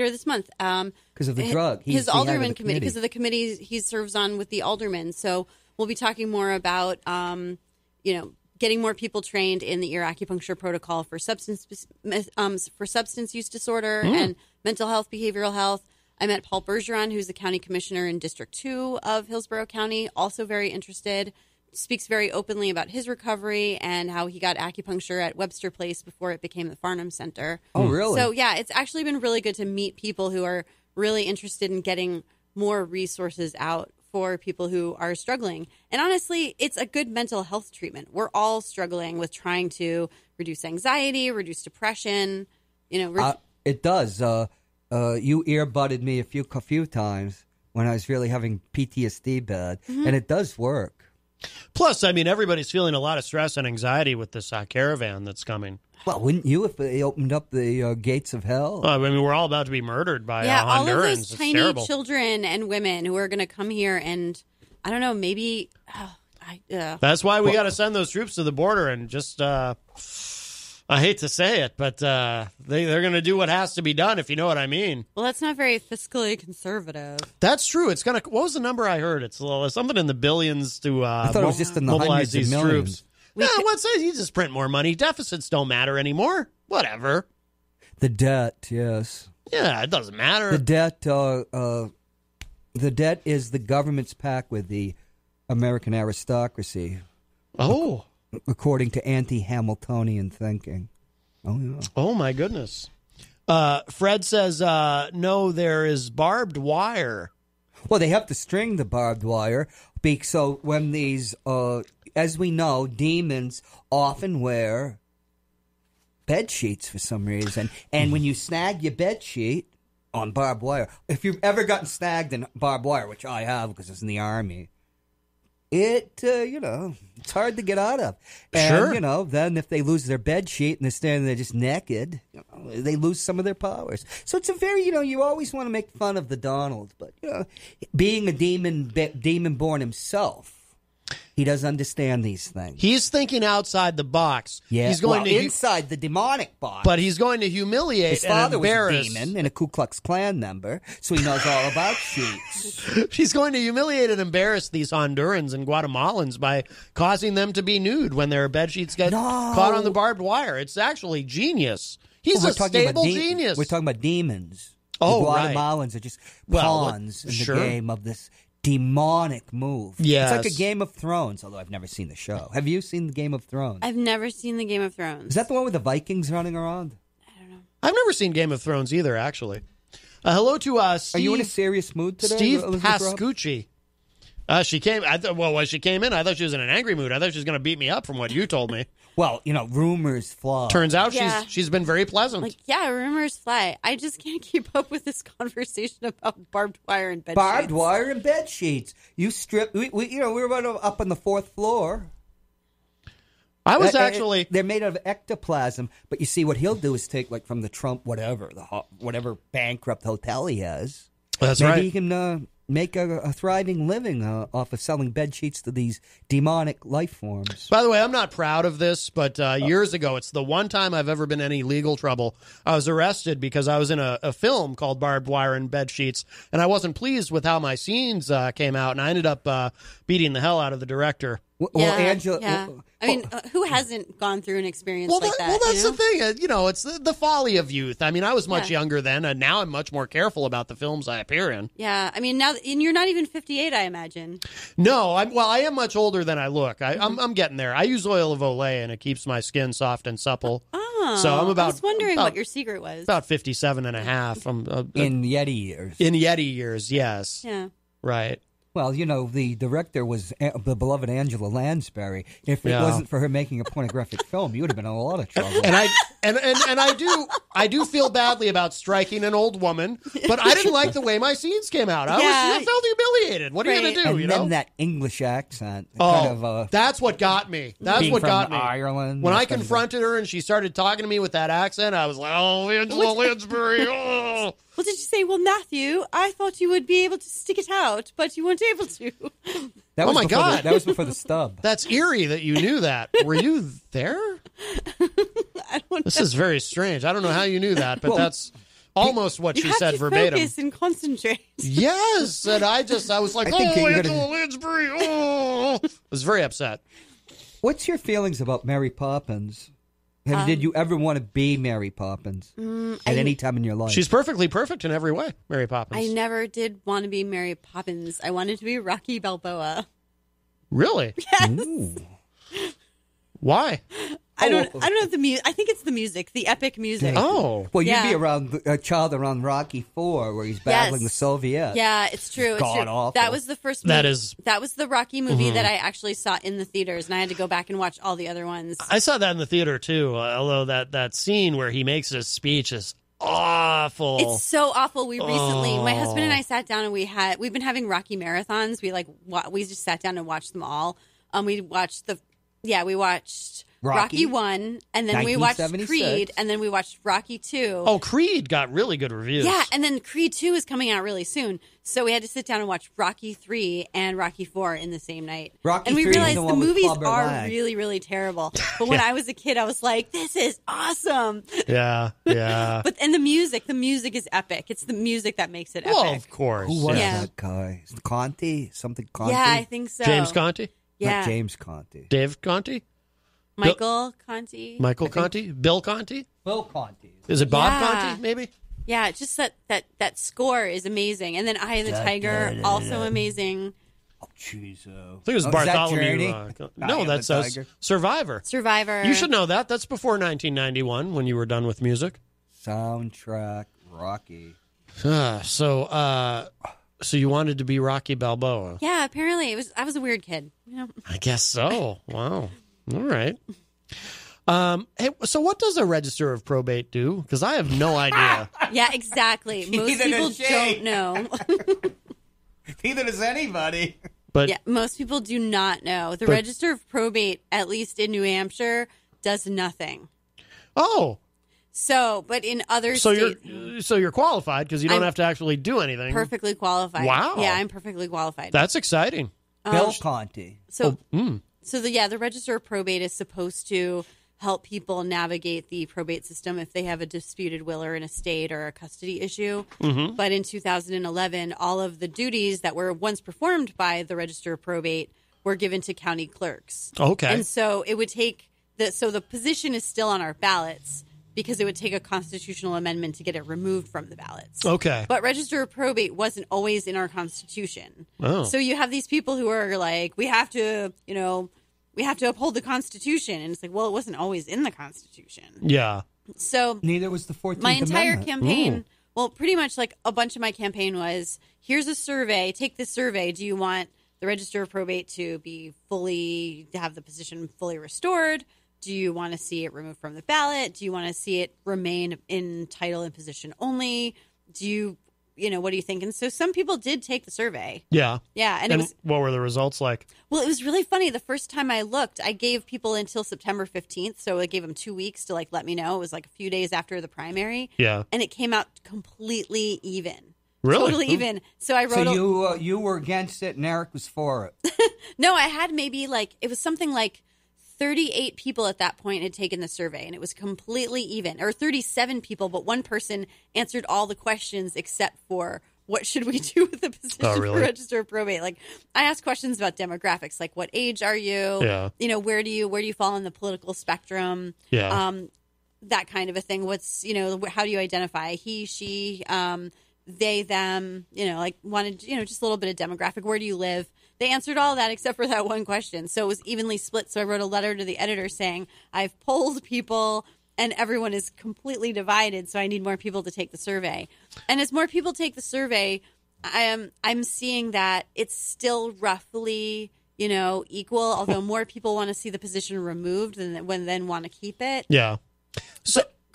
this month. Because of the drug. His alderman committee, because of the committee he serves on with the aldermen. So we'll be talking more about, getting more people trained in the ear acupuncture protocol for substance use disorder and mental health, behavioral health. I met Paul Bergeron, who's the county commissioner in District 2 of Hillsborough County, also very interested. Speaks very openly about his recovery and how he got acupuncture at Webster Place before it became the Farnham Center. Oh, really? So, yeah, it's actually been really good to meet people who are really interested in getting more resources out for people who are struggling. And honestly, it's a good mental health treatment. We're all struggling with trying to reduce anxiety, reduce depression. It does. You earbudded me a few times when I was really having PTSD bad, and it does work. Plus, I mean, everybody's feeling a lot of stress and anxiety with this caravan that's coming. Well, wouldn't you if they opened up the gates of hell? I mean, we're all about to be murdered by Hondurans. all of those it's tiny terrible. children and women who are going to come here and, I don't know, maybe... That's why we got to send those troops to the border and just... I hate to say it, but they're going to do what has to be done, if you know what I mean. Well, that's not very fiscally conservative. That's true. It's going to. What was the number I heard? It's something in the billions to I thought it was just in the mobilize these millions. troops. What's it? You just print more money. Deficits don't matter anymore. Whatever. The debt, yes. Yeah, it doesn't matter. The debt is the government's pact with the American aristocracy. Oh. According to anti-Hamiltonian thinking. Oh, yeah. Oh, my goodness. Fred says, no, there is barbed wire. Well, they have to string the barbed wire. So when these, as we know, demons often wear bed sheets for some reason. And when you snag your bed sheet, on barbed wire. If you've ever gotten snagged in barbed wire, which I have because I was in the Army, it's hard to get out of. And, then if they lose their bed sheet and they're standing there just naked, they lose some of their powers. So it's a very, you always want to make fun of the Donald, but, being a demon born himself, he does understand these things. He's thinking outside the box. Yeah, he's going inside the demonic box. But he's going to humiliate his father and embarrass. was a demon and a Ku Klux Klan member, so he knows all about sheets. He's going to humiliate and embarrass these Hondurans and Guatemalans by causing them to be nude when their bedsheets get caught on the barbed wire. It's actually genius. He's a stable genius. We're talking about demons. Oh, the Guatemalans are just pawns in the game of this demonic move. Yes. It's like a Game of Thrones, although I've never seen the show. Have you seen the Game of Thrones? I've never seen the Game of Thrones. Is that the one with the Vikings running around? I don't know. I've never seen Game of Thrones either, actually. Hello to Steve. Are you in a serious mood today, Steve Elizabeth Pascucci. She came. When she came in, I thought she was in an angry mood. I thought she was going to beat me up from what you told me. Well, rumors fly. Turns out she's been very pleasant. Rumors fly. I just can't keep up with this conversation about barbed wire and bed Barbed sheets. wire and bed sheets. You strip. We were right up on the 4th floor. I was actually. They're made out of ectoplasm, but you see, what he'll do is take from the Trump whatever bankrupt hotel he has. That's Maybe right. he can make a thriving living off of selling bed sheets to these demonic life forms. By the way, I'm not proud of this, but years ago, it's the one time I've ever been in any legal trouble. I was arrested because I was in a film called Barbed Wire and Bed Sheets, and I wasn't pleased with how my scenes came out, and I ended up beating the hell out of the director. Angela... Yeah. Who hasn't gone through an experience like that? Well, that's the thing. It's the folly of youth. I mean, I was much younger then, and now I'm much more careful about the films I appear in. Yeah, I mean, now and you're not even 58, I imagine. No, I am much older than I look. I'm getting there. I use oil of Olay, and it keeps my skin soft and supple. Oh, so I'm I was wondering what your secret was. About 57 and a half. In Yeti years. In Yeti years, yes. Yeah. Right. Well, the director was the beloved Angela Lansbury. If it wasn't for her making a pornographic film, you would have been in a lot of trouble. And I do feel badly about striking an old woman, but I didn't like the way my scenes came out. I felt humiliated. What are you going to do? And then that English accent. That's what got me. That's what got me. Ireland. When I confronted her and she started talking to me with that accent, I was like, "Oh, Angela Lansbury." Oh. Well, did you say, well, Matthew, I thought you would be able to stick it out, but you weren't able to. Oh, my God. That was before the stub. That's eerie that you knew that. Were you there? I don't know. This is very strange. I don't know how you knew that, but that's almost what she said verbatim. You have to focus and concentrate. Yes. And I was like, Angela Lansbury. Oh. I was very upset. What's your feelings about Mary Poppins? Did you ever want to be Mary Poppins at any time in your life? She's perfectly perfect in every way, Mary Poppins. I never did want to be Mary Poppins. I wanted to be Rocky Balboa. Really? Yes. Ooh. Why? I don't know the music. I think it's the music, the epic music. Oh. Well, you'd be around a child around Rocky IV, where he's battling the Soviets. Yeah, it's true. God-awful. That was the first movie. That was the Rocky movie that I actually saw in the theaters, and I had to go back and watch all the other ones. I saw that in the theater, too, although that scene where he makes his speech is awful. It's so awful. We recently, my husband and I sat down, and we've been having Rocky marathons. We just sat down and watched them all. We watched Rocky 1, and then we watched Creed, and then we watched Rocky 2. Oh, Creed got really good reviews. Yeah, and then Creed 2 is coming out really soon. So we had to sit down and watch Rocky 3 and Rocky 4 in the same night. And we realized the movies are really, really terrible. But when I was a kid, I was like, this is awesome. Yeah. And the music is epic. It's the music that makes it epic. Well, of course. Who was that guy? Conti? Something Conti? Yeah, I think so. James Conti? Yeah. Not James Conti. Dave Conti? Michael Conti. Michael Conti? Bill Conti? Bill Conti. Is it Bob Conti, maybe? Yeah, it's just that score is amazing. And then Eye of the Tiger, also amazing. Oh, jeez. I think it was Bartholomew. No, that's Survivor. Survivor. You should know that. That's before 1991 when you were done with music. Soundtrack, Rocky. So you wanted to be Rocky Balboa? Yeah, apparently I was a weird kid. I guess so. Wow. All right. Hey, so what does a register of probate do? Because I have no idea. Yeah, exactly. Most people don't know. Neither does anybody. But yeah, most people do not know. The but- Register of Probate, at least in New Hampshire, does nothing. Oh. So, but in other states... you're qualified because you don't have to actually do anything. Perfectly qualified. Wow. Yeah, I'm perfectly qualified. That's exciting. Bill Conti. So the Register of Probate is supposed to help people navigate the probate system if they have a disputed will or an estate or a custody issue. Mm-hmm. But in 2011, all of the duties that were once performed by the Register of Probate were given to county clerks. Okay. And so it would take the position is still on our ballots because it would take a constitutional amendment to get it removed from the ballots. Okay. But Register of Probate wasn't always in our Constitution. Oh. So you have these people who are like, we have to uphold the Constitution. And it's like, well, it wasn't always in the Constitution. Yeah. So neither was the 14th my entire Amendment. campaign, well, pretty much like a bunch of my campaign was, here's a survey, take this survey. Do you want the Register of Probate to have the position fully restored? Do you want to see it removed from the ballot? Do you want to see it remain in title and position only? What do you think? And so some people did take the survey. Yeah. Yeah. And what were the results like? Well, it was really funny. The first time I looked, I gave people until September 15th. So I gave them 2 weeks to let me know. It was like a few days after the primary. Yeah. And it came out completely even. Really? Totally even. So I wrote. So you were against it and Eric was for it. No, I had maybe it was something like 38 people at that point had taken the survey, and it was completely even. Or 37 people, but one person answered all the questions except for what should we do with the position for Register of Probate. I asked questions about demographics, like what age are you? Yeah. Where do you fall on the political spectrum? Yeah. That kind of a thing. What's how do you identify? He, she, they, them. Wanted just a little bit of demographic. Where do you live? They answered all that except for that one question. So it was evenly split. So I wrote a letter to the editor saying, I've polled people and everyone is completely divided. So I need more people to take the survey. And as more people take the survey, I'm seeing that it's still roughly, equal, although more people want to see the position removed than want to keep it. Yeah.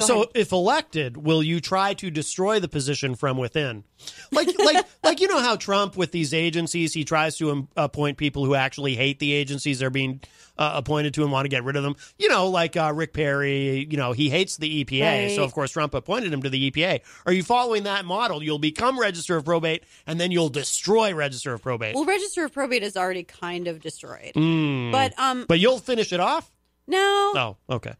So if elected, will you try to destroy the position from within? Like how Trump with these agencies, he tries to appoint people who actually hate the agencies they're being appointed to and want to get rid of them. Rick Perry, he hates the EPA. Right. So, of course, Trump appointed him to the EPA. Are you following that model? You'll become Register of Probate and then you'll destroy Register of Probate. Well, Register of Probate is already kind of destroyed. But you'll finish it off? No. Oh, okay.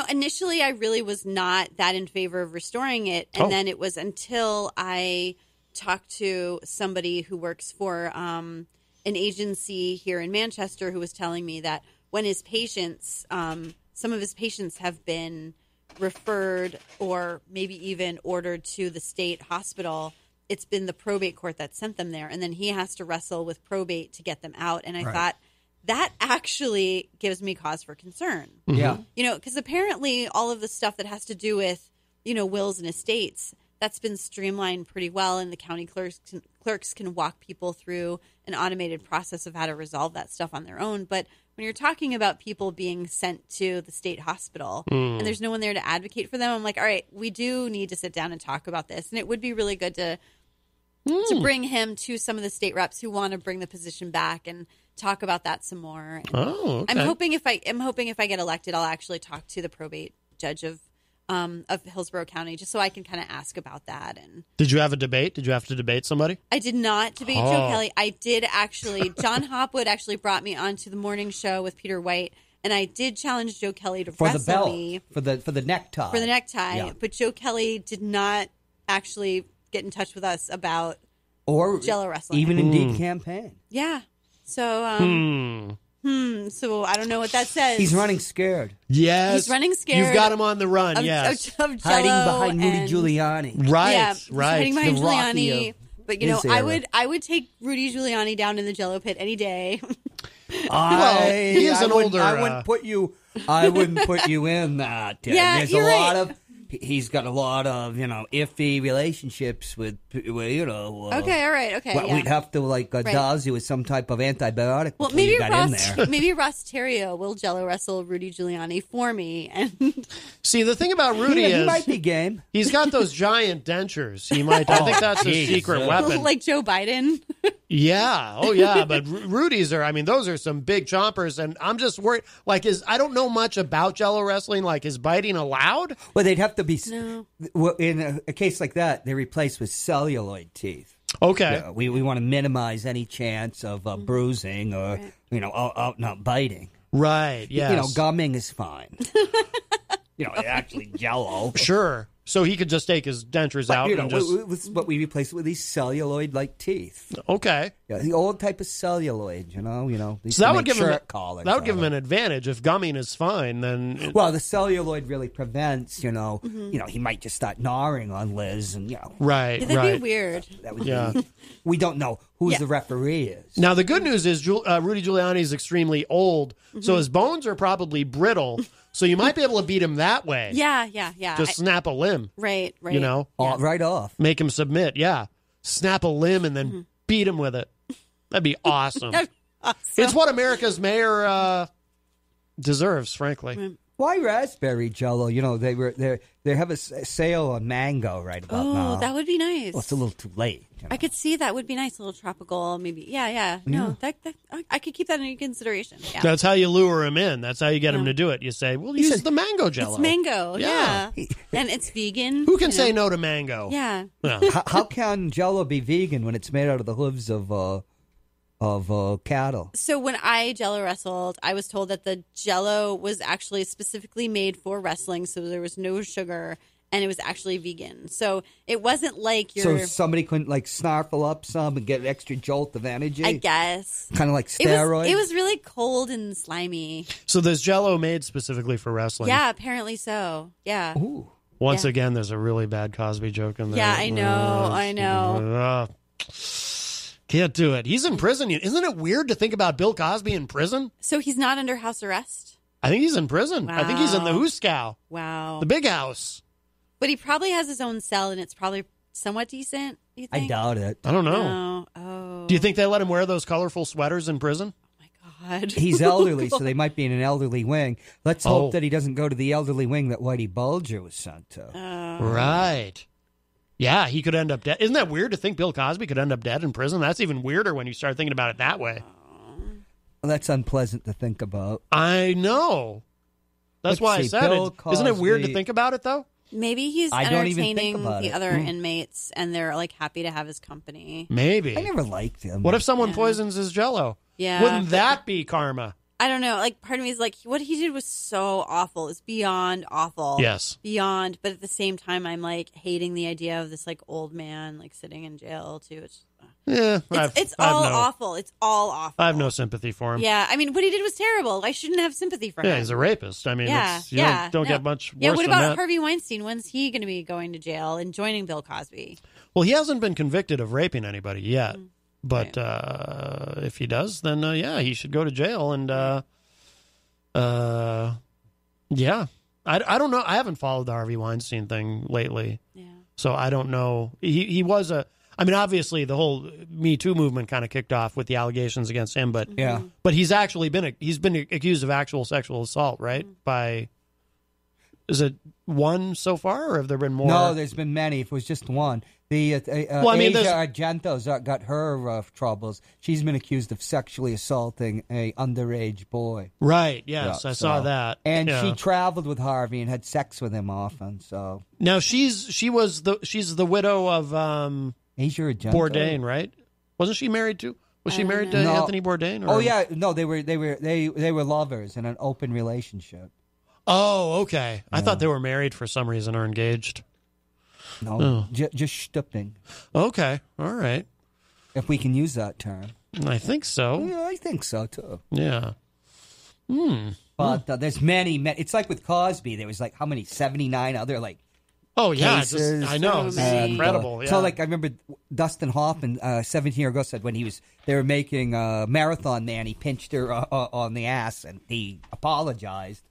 Initially I really was not that in favor of restoring it. And then it was until I talked to somebody who works for an agency here in Manchester who was telling me that when his patients, some of his patients have been referred or maybe even ordered to the state hospital, it's been the probate court that sent them there. And then he has to wrestle with probate to get them out. And I thought, that actually gives me cause for concern. Yeah. Because apparently all of the stuff that has to do with, wills and estates, that's been streamlined pretty well. And the county clerks can walk people through an automated process of how to resolve that stuff on their own. But when you're talking about people being sent to the state hospital and there's no one there to advocate for them, I'm like, all right, we do need to sit down and talk about this. And it would be really good to bring him to some of the state reps who want to bring the position back and talk about that some more. And okay. I'm hoping if I get elected, I'll actually talk to the probate judge of Hillsborough County just so I can kind of ask about that. And did you have a debate? Did you have to debate somebody? I did not debate Joe Kelly. I did actually. John Hopwood actually brought me onto the morning show with Peter White, and I did challenge Joe Kelly to wrestle me for the necktie. For the necktie, yeah. But Joe Kelly did not actually get in touch with us about Jello wrestling. Even indeed campaign. Yeah. So, so I don't know what that says. He's running scared. Yes. He's running scared. You've got him on the run, yes. Of hiding behind Rudy Giuliani. Right, yeah, right. Hiding behind the Giuliani. But, era. I would take Rudy Giuliani down in the Jello pit any day. He is an older... I wouldn't put you in that. Yeah, There's you're a lot right. of... he's got a lot of, iffy relationships with Okay, all right, okay. Well, yeah. we'd have to dose you with some type of antibiotic. Well, before you got in there. maybe Ross Terrio will Jello wrestle Rudy Giuliani for me. And See, the thing about Rudy is he might be game. He's got those giant dentures. He might. I think that's his secret weapon. Like Joe Biden. Yeah. Oh, yeah. But Rudy's are. I mean, those are some big chompers, and I'm just worried. Like, I don't know much about Jello wrestling. Like, is biting allowed? Well, they'd have to be. No. Well, in a case like that, they're replaced with celluloid teeth. Okay. We want to minimize any chance of bruising or out and out biting. Right. Yes. Gumming is fine. Actually Jello. Sure. So he could just take his dentures out and just. But we replace it with these celluloid-like teeth. Okay. Yeah, the old type of celluloid. So that would give him an advantage if gumming is fine. Then well, the celluloid really prevents. He might just start gnawing on Liz, and right. Yeah, that'd be weird. That would be, we don't know who the referee is. Now the good news is Rudy Giuliani is extremely old, so his bones are probably brittle. So you might be able to beat him that way. Yeah. Just snap a limb. Right. Right off. Make him submit. Yeah. Snap a limb and then beat him with it. That'd be awesome. It's what America's mayor deserves, frankly. Why raspberry Jello? They have a sale on mango right about now. Oh, that would be nice. Well, it's a little too late. I could see that would be nice, a little tropical, maybe. Yeah. No, that I could keep that in consideration. Yeah. That's how you lure him in. That's how you get him to do it. You say, "Well, use the mango Jello." It's mango, yeah. And it's vegan. Who can say no to mango? Yeah. How can Jello be vegan when it's made out of the hooves of cattle? So when I Jello wrestled, I was told that the Jello was actually specifically made for wrestling, so there was no sugar, and it was actually vegan. So it wasn't like So somebody couldn't snarfle up some and get an extra jolt of energy? I guess. Kind of like steroids? It was really cold and slimy. So there's Jello made specifically for wrestling? Yeah, apparently so. Yeah. Ooh. Once again, there's a really bad Cosby joke in there. Yeah, I know. Can't do it. He's in prison. Isn't it weird to think about Bill Cosby in prison? So he's not under house arrest? I think he's in prison. Wow. I think he's in the Hooskow. Wow. The big house. But he probably has his own cell, and it's probably somewhat decent, you think? I doubt it. I don't know. No. Oh. Do you think they let him wear those colorful sweaters in prison? Oh, my God. He's elderly, so they might be in an elderly wing. Let's hope that he doesn't go to the elderly wing that Whitey Bulger was sent to. Right. Yeah, he could end up dead. Isn't that weird to think Bill Cosby could end up dead in prison? That's even weirder when you start thinking about it that way. Well, that's unpleasant to think about. I know. That's why I said it. Isn't it weird to think about it, though? Maybe he's entertaining the other inmates, and they're happy to have his company. Maybe. I never liked him. What if someone poisons his Jello? Yeah. Wouldn't that be karma? I don't know. Part of me is what he did was so awful. It's beyond awful. Yes. Beyond. But at the same time, I'm hating the idea of this old man sitting in jail too. It's all awful. It's all awful. I have no sympathy for him. Yeah. I mean, what he did was terrible. I shouldn't have sympathy for him. Yeah, he's a rapist. I mean, don't get much worse Yeah, what than about that. Harvey Weinstein? When's he going to be going to jail and joining Bill Cosby? Well, he hasn't been convicted of raping anybody yet. But if he does, then he should go to jail. And I don't know. I haven't followed the Harvey Weinstein thing lately. Yeah. So I don't know. He was obviously the whole Me Too movement kind of kicked off with the allegations against him, but but he's actually been accused of actual sexual assault, right? By is it one so far, or have there been more? No, there's been many. If it was just one. Asia Argento's got her troubles. She's been accused of sexually assaulting a underage boy. Right. Yes, I saw that. And she traveled with Harvey and had sex with him often. So now she's the widow of Asia Argento. Bourdain, right? Wasn't she married to? Was she married to Anthony Bourdain? Or? Oh yeah, no, they were lovers in an open relationship. Oh, okay. I thought they were married for some reason or engaged. No, just stupping. Okay, all right. If we can use that term. I think so. Yeah, I think so, too. Yeah. But there's many. It's like with Cosby. There was how many? 79 other cases. I know. It's incredible. So I remember Dustin Hoffman 17 years ago said when they were making Marathon Man, he pinched her on the ass and he apologized.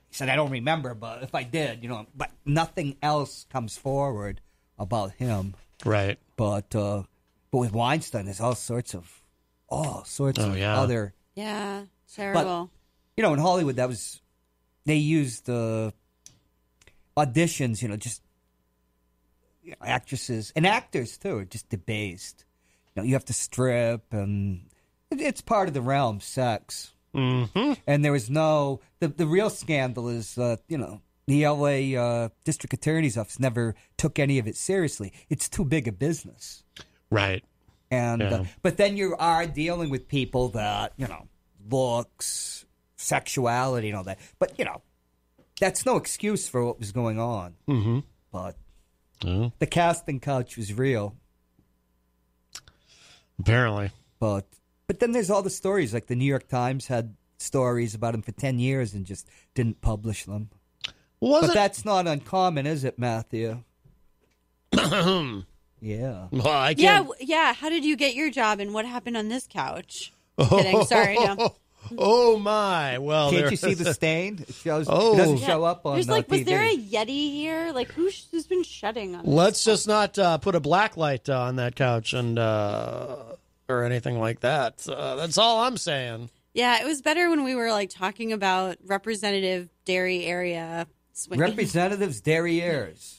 He said, I don't remember, but if I did, but nothing else comes forward about him. Right. But with Weinstein, there's all sorts of other. Yeah, terrible. But, in Hollywood, they used the auditions, just actresses and actors too are just debased. You have to strip, and it's part of the realm, sex. Mm-hmm. And there was the real scandal is, the L.A. District Attorney's Office never took any of it seriously. It's too big a business. Right. And but then you are dealing with people that, looks, sexuality and all that. But, that's no excuse for what was going on. Mm-hmm. But the casting couch was real. Apparently. But then there's all the stories. Like the New York Times had stories about him for 10 years and just didn't publish them. But that's not uncommon, is it, Matthew? Yeah. Well, I can't. Yeah. How did you get your job, and what happened on this couch? Kidding. Sorry. No. Oh my! Well, can't you see the stain? It shows. It doesn't show up on. There's TV. Was there a Yeti here? Like who's been shedding on? Let's just not put a black light on that couch and or anything like that. That's all I'm saying. Yeah, it was better when we were talking about Representative Dairy Area swinging. Representatives Derrieres.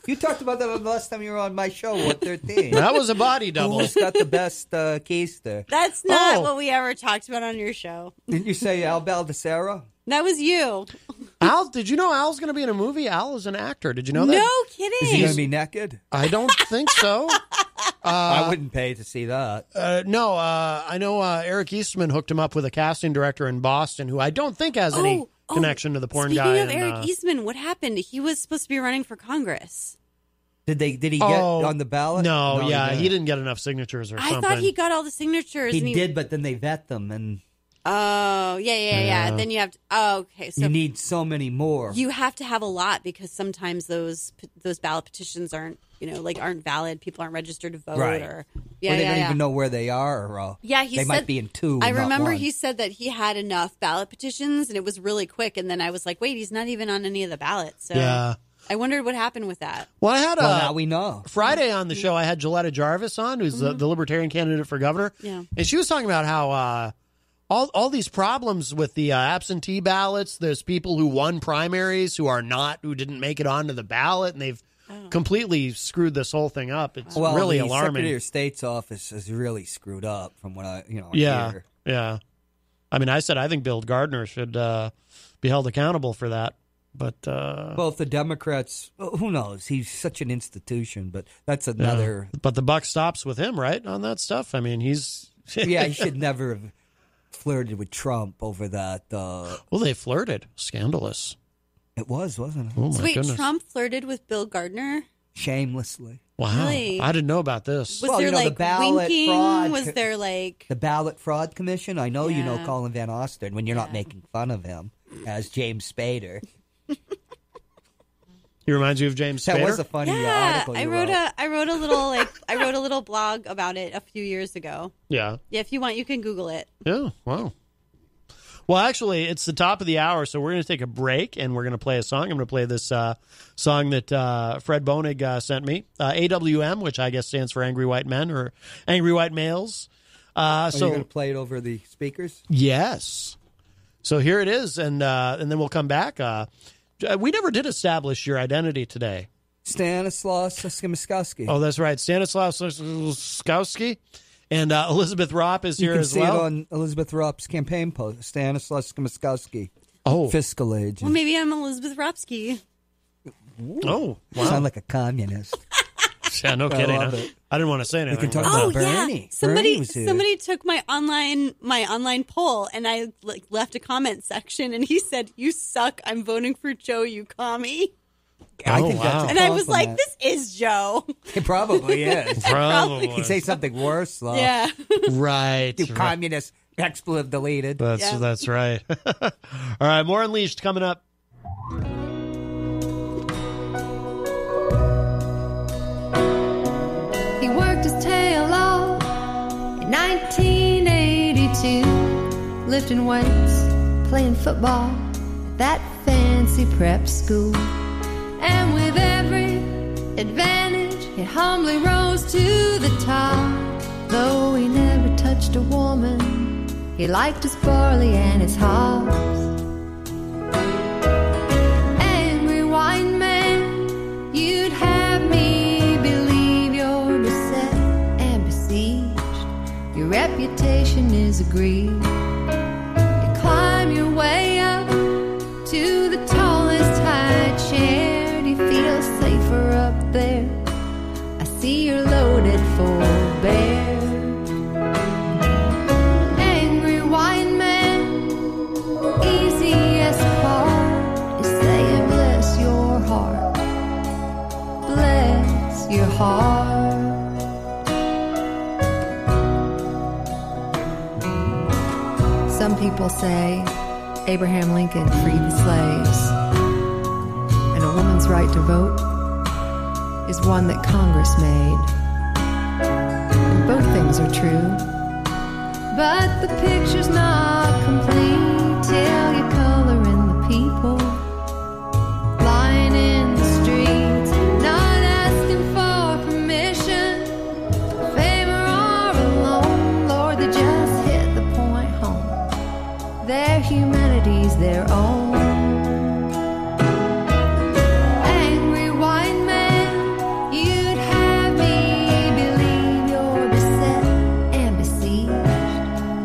You talked about that the last time you were on my show, 113. That was a body double. Who's got the best keister? That's not what we ever talked about on your show. Didn't you say Al Baldessero? That was you. Al, did you know Al's going to be in a movie? Al is an actor. Did you know that? No kidding. Is he going to be naked? I don't think so. I wouldn't pay to see that. No, I know Eric Eastman hooked him up with a casting director in Boston who I don't think has any connection to the porn guy. Speaking of Eric Eastman, what happened? He was supposed to be running for Congress. Did he get on the ballot? No, he didn't get enough signatures or something. I thought he got all the signatures. He did, but then they vet them and. Oh, yeah. Then you have to. Oh, okay. So you need so many more. You have to have a lot because sometimes those ballot petitions aren't valid. People aren't registered to vote, right? Or they don't even know where they are. Or they might be in two. I remember he said that he had enough ballot petitions, and it was really quick. And then I was like, wait, he's not even on any of the ballots. So yeah. I wondered what happened with that. Well, I had now we know. Friday on the show, I had Gilletta Jarvis on, who's the Libertarian candidate for governor. Yeah. And she was talking about how all these problems with the absentee ballots, there's people who won primaries who didn't make it onto the ballot, and they've completely screwed this whole thing up. It's really alarming. The Secretary of State's office is really screwed up from what I hear. Yeah. I mean, I think Bill Gardner should be held accountable for that. But well, if the Democrats, who knows? He's such an institution, but that's another. But the buck stops with him, right, on that stuff. I mean, he's he should never have flirted with Trump over that. Well, they flirted. Scandalous. It was, wasn't it? Oh my goodness. Trump flirted with Bill Gardner shamelessly. Wow, really? I didn't know about this. Was there the ballot winking? Fraud. Was there the ballot fraud commission? I know you know Colin Van Osten when you're not making fun of him as James Spader. He reminds you of James Spader? That was a funny article. I wrote a little blog about it a few years ago. Yeah. Yeah, if you want, you can Google it. Yeah. Wow. Well, actually, it's the top of the hour, so we're going to take a break, and we're going to play a song. I'm going to play this song that Fred Bonig sent me, AWM, which I guess stands for Angry White Men or Angry White Males. Are you going to play it over the speakers? Yes. So here it is, and then we'll come back. We never did establish your identity today. Stanislaus Skimskowski. Oh, that's right. Stanislaus Skimskowski. And Elizabeth Ropp is here as well. You can see it on Elizabeth Ropp's campaign post. Stanislaus Skimskowski. Oh. Fiscal agent. Well, maybe I'm Elizabeth Ropsky. Oh, wow. Sound like a communist. Yeah, no kidding. I didn't want to say anything. We can talk about Bernie. Somebody was here. somebody took my online poll, and I left a comment section, and he said, "You suck. I'm voting for Joe. You commie." I think that's a and I was like, "This is Joe." It probably is. Probably. He'd say something worse, though. Yeah. Right. You communist. Expletive deleted. That's right. All right. More Unleashed coming up. He worked his tail off in 1982, lifting weights, playing football at that fancy prep school. And with every advantage, he humbly rose to the top. Though he never touched a woman, he liked his barley and his hops. Angry wine man, you'd have me believe you're beset and besieged. Your reputation is agreed. You climb your way up to the tallest high chair. Do you feel safer up there? I see you're loaded for bear. Angry wine man, easiest part is saying bless your heart. Bless your heart. Some people say Abraham Lincoln freed the slaves, and a woman's right to vote is one that Congress made. And both things are true, but the picture's not complete till you color in the people lying in the streets, not asking for permission, favor or alone. Lord, they just hit the point home. Their humanity's their own. Angry wine man, you'd have me believe you're beset and besieged.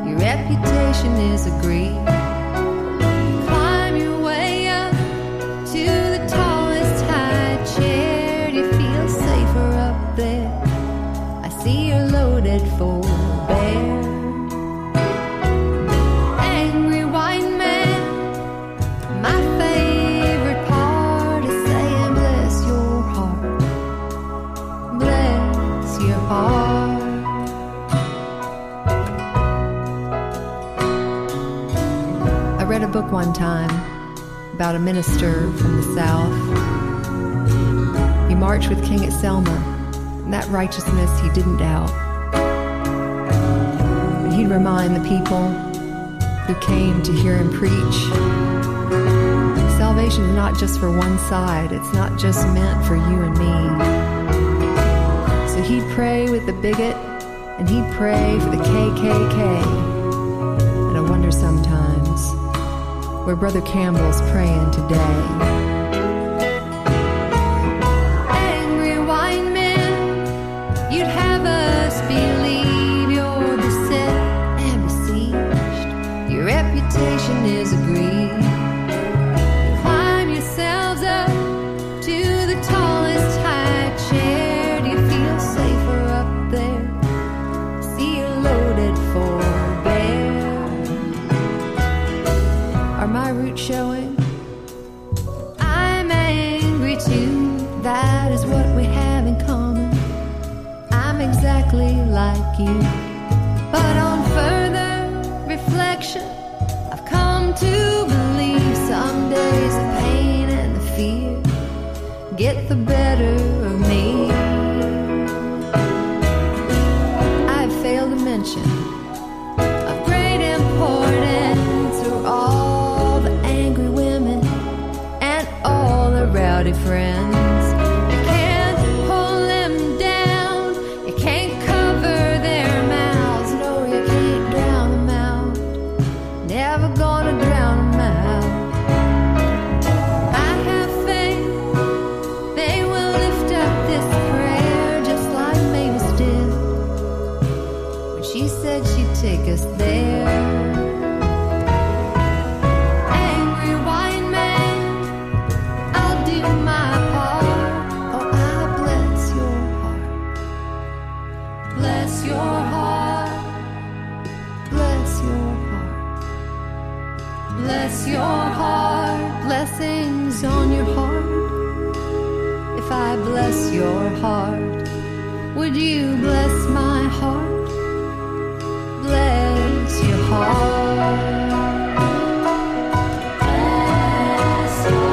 Your reputation is agreed. Climb your way up to the tallest high chair. Do you feel safer up there? I see you're loaded for bear. Angry wine man, my favorite part is saying bless your heart. Bless your heart. I read a book one time about a minister from the South. He marched with King at Selma, and that righteousness he didn't doubt. But he'd remind the people who came to hear him preach, salvation is not just for one side. It's not just meant for you and me. So he'd pray with the bigot, and he'd pray for the KKK. And I wonder sometimes where Brother Campbell's praying today. Angry wine man, you'd have us believe you're beset and besieged. Your reputation is agreed. Climb yourselves up to the tallest high chair. Do you feel safer up there? See you're loaded for bear. Are my roots showing? I'm angry too. That is what we have in common. I'm exactly like you. But on further reflection, I've come to believe some days the pain and the fear get the better of me. I've failed to mention of great importance are all the angry women and all the rowdy friends. You can't hold them down, you can't cover their mouths, no, you can't drown them out, never gonna drown them out. I have faith they will lift up this prayer just like Mavis did when she said she'd take us there. Angry wine man, I'll do my part. Oh, I bless your heart. Bless your heart. Bless your heart. Bless your heart. Blessings on your heart. If I bless your heart, would you bless my heart? Bless your heart. Bless your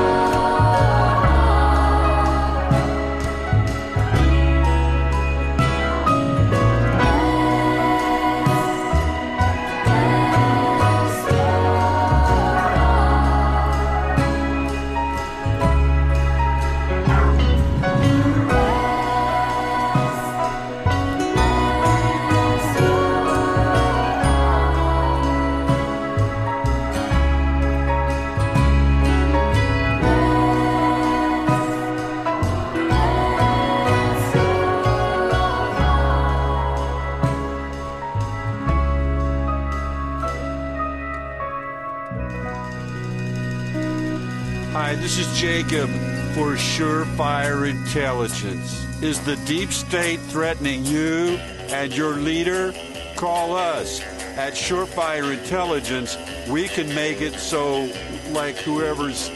This is Jacob for Surefire Intelligence. Is the deep state threatening you and your leader? Call us at Surefire Intelligence. We can make it so, like, whoever's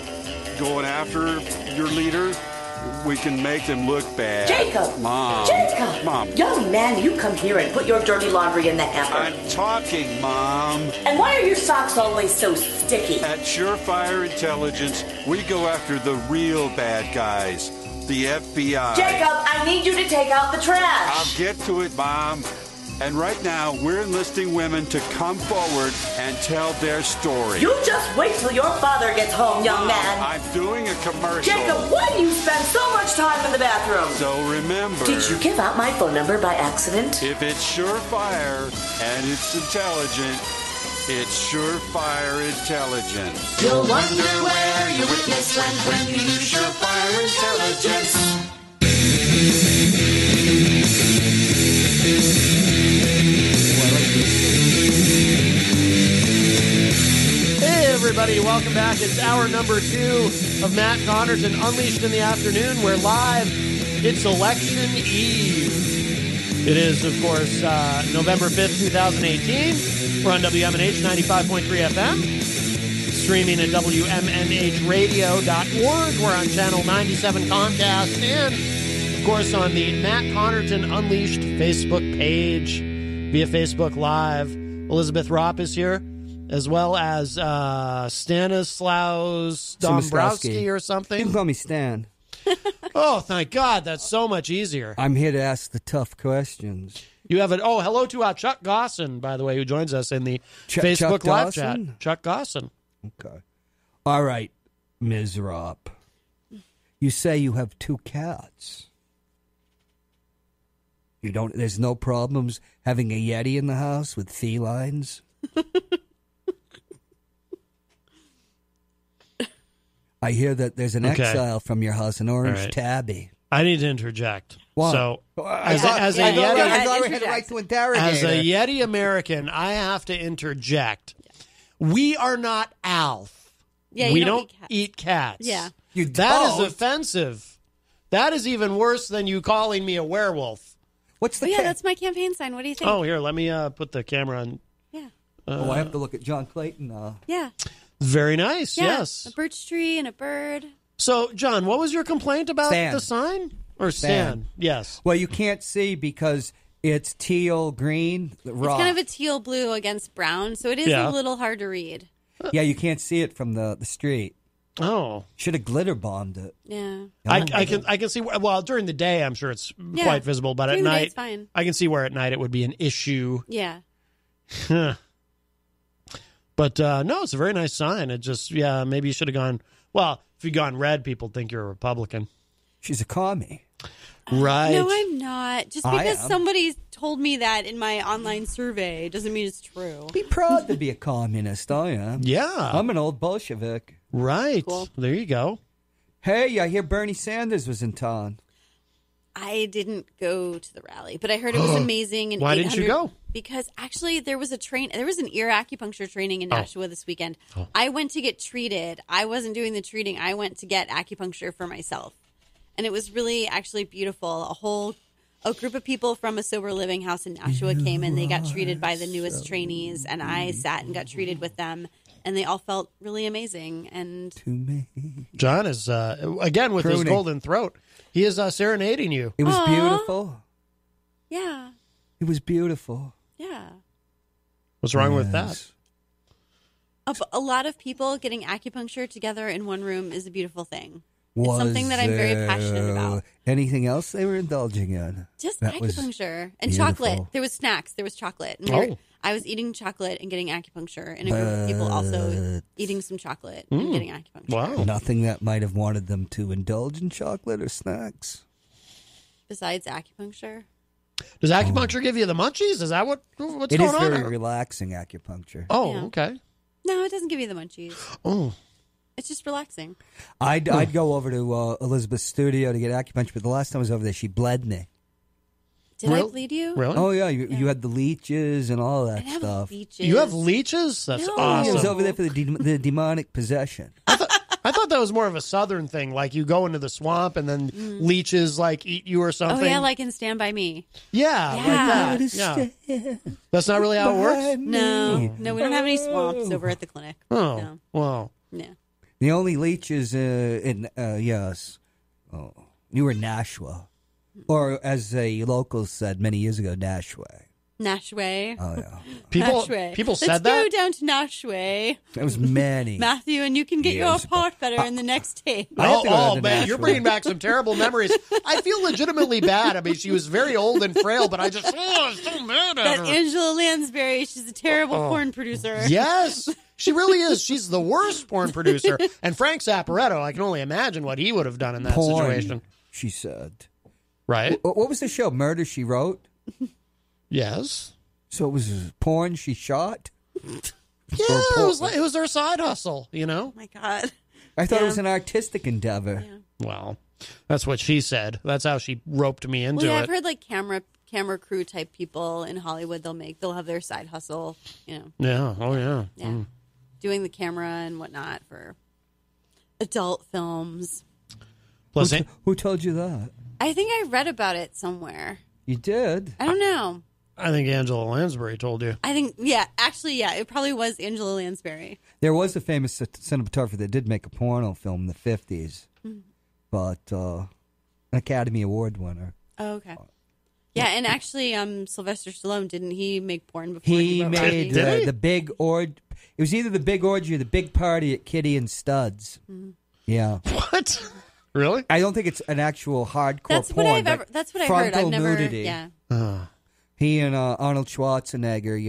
going after your leader, we can make them look bad. Jacob! Mom. Jacob! Mom. Young man, you come here and put your dirty laundry in the hamper. I'm talking, Mom. And why are your socks always so sticky? At Surefire Intelligence, we go after the real bad guys, the FBI. Jacob, I need you to take out the trash. I'll get to it, Mom. And right now, we're enlisting women to come forward and tell their story. You just wait till your father gets home, young man. I'm doing a commercial. Jacob, why do you spend so much time in the bathroom? So remember... Did you give out my phone number by accident? If it's Surefire and it's intelligent, it's Surefire Intelligence. You'll wonder where your witness went when you use Surefire Intelligence. Hey everybody, welcome back. It's hour number 2 of Matt Connarton Unleashed in the Afternoon. We're live. It's election eve. It is, of course, November 5th, 2018. We're on WMNH 95.3 FM. Streaming at WMNHradio.org. We're on channel 97 Comcast. And, of course, on the Matt Connarton Unleashed Facebook page via Facebook Live. Elizabeth Ropp is here, as well as Stanislaus Dombrowski or something. You can call me Stan. Oh, thank God. That's so much easier. I'm here to ask the tough questions. You have hello to Chuck Gosson, by the way, who joins us in the Facebook Chuck Live Dawson? chat. Chuck Gosson. Okay. All right, Ms. Ropp. You say you have 2 cats. There's no problems having a Yeti in the house with felines? I hear that there's an exile from your house, an orange tabby. I need to interject. What? So, I thought we had a right to interrogate as a her. Yeti American, I have to interject. We are not Alf. Yeah, we you don't eat cats. Yeah. That is offensive. That is even worse than you calling me a werewolf. What's the that's my campaign sign. What do you think? Oh, here, let me put the camera on. Yeah. I have to look at John Clayton now. Yeah. Very nice, Yeah, yes. a birch tree and a bird. So, John, what was your complaint about Stan. the sign? Or Stan? Yes. Well, you can't see because it's teal green. It's kind of a teal blue against brown, so it is a little hard to read. Yeah, you can't see it from the street. Oh. Should have glitter bombed it. Yeah. I can see, well, during the day, I'm sure it's quite visible, but at During the day, night, it's fine. I can see where at night it would be an issue. Yeah. But no, it's a very nice sign. It just, maybe you should have gone, well, if you'd gone red, people think you're a Republican. She's a commie. Right. No, I'm not. Just because somebody told me that in my online survey doesn't mean it's true. Be proud to be a communist, I am. Yeah. I'm an old Bolshevik. Right. Cool. There you go. Hey, I hear Bernie Sanders was in town. I didn't go to the rally, but I heard it was amazing. And Why didn't you go? Because actually there was an ear acupuncture training in Nashua this weekend. Oh. I went to get treated. I wasn't doing the treating. I went to get acupuncture for myself. And it was really actually beautiful. A group of people from a sober living house in Nashua came and they got treated by the newest trainees, and I sat and got treated with them, and they all felt really amazing. And John is again with his golden throat. He is serenading you. It was beautiful. Yeah. It was beautiful. Yeah. What's wrong with that? A lot of people getting acupuncture together in one room is a beautiful thing. It's something that I'm very passionate about. Anything else they were indulging in? Just acupuncture and chocolate. There was snacks. There was chocolate. And I was eating chocolate and getting acupuncture, and a group of people also eating some chocolate and getting acupuncture. Wow. Nothing that might have wanted them to indulge in chocolate or snacks? Besides acupuncture? Does acupuncture give you the munchies? Is that what's going on? It is very relaxing, acupuncture. Oh, okay. No, it doesn't give you the munchies. Oh. It's just relaxing. I'd go over to Elizabeth's studio to get acupuncture, but the last time I was over there, she bled me. Did I bleed you? Really? Oh, yeah. You had the leeches and all that stuff. Leeches. You have leeches? That's awesome. I was over there for the demonic possession. I I thought that was more of a southern thing, like you go into the swamp and then leeches like eat you or something. Oh yeah, like in Stand By Me. Yeah, like that. Yeah. That's not really how it works? No, we don't have any swamps over at the clinic. Oh, no. wow. Yeah. The only leeches you were Nashua. Or as the locals said many years ago, Nashway. Nashway. Oh, yeah. People said Let's that? go down to Nashway. That was many. Matthew, and you can get your part better in the next tape. Oh, man, you're bringing back some terrible memories. I feel legitimately bad. I mean, she was very old and frail, but I'm so mad at her. That Angela Lansbury, she's a terrible porn producer. Yes, she really is. She's the worst porn producer. And Frank Zapparetto, I can only imagine what he would have done in that situation. She said. Right? What was the show? Murder, She Wrote? Yes. So it was porn she shot? Yeah, it was their side hustle, you know? Oh, my God. I thought it was an artistic endeavor. Yeah. Well, that's what she said. That's how she roped me into it. I've heard like camera crew type people in Hollywood, they'll have their side hustle, you know. Yeah, oh yeah. Yeah. Doing the camera and whatnot for adult films. Plus, who told you that? I think I read about it somewhere. You did? I don't know. I think Angela Lansbury told you. I think, it probably was Angela Lansbury. There was a famous cinematographer that did make a porno film in the 50s, but an Academy Award winner. Oh, okay. Yeah, and actually, Sylvester Stallone, didn't he make porn before he wrote made Rocky? the big orgy. It was either the big orgy or the big party at Kitty and Studs. Yeah. What? Really? I don't think it's an actual hardcore porn. That's what I heard. I've never. Nudity. Yeah. He and Arnold Schwarzenegger,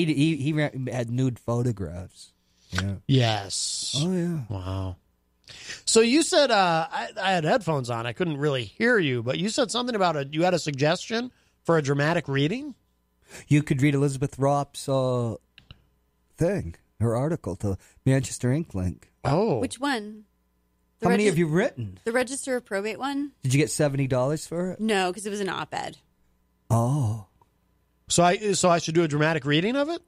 he had nude photographs. Yeah. Yes. Oh yeah. Wow. So you said I had headphones on. I couldn't really hear you, but you said something about you had a suggestion for a dramatic reading. You could read Elizabeth Ropp's her article to Manchester Ink Link. Oh, which one? How many have you written? The Register of Probate one. Did you get $70 for it? No, because it was an op-ed. Oh. So I should do a dramatic reading of it?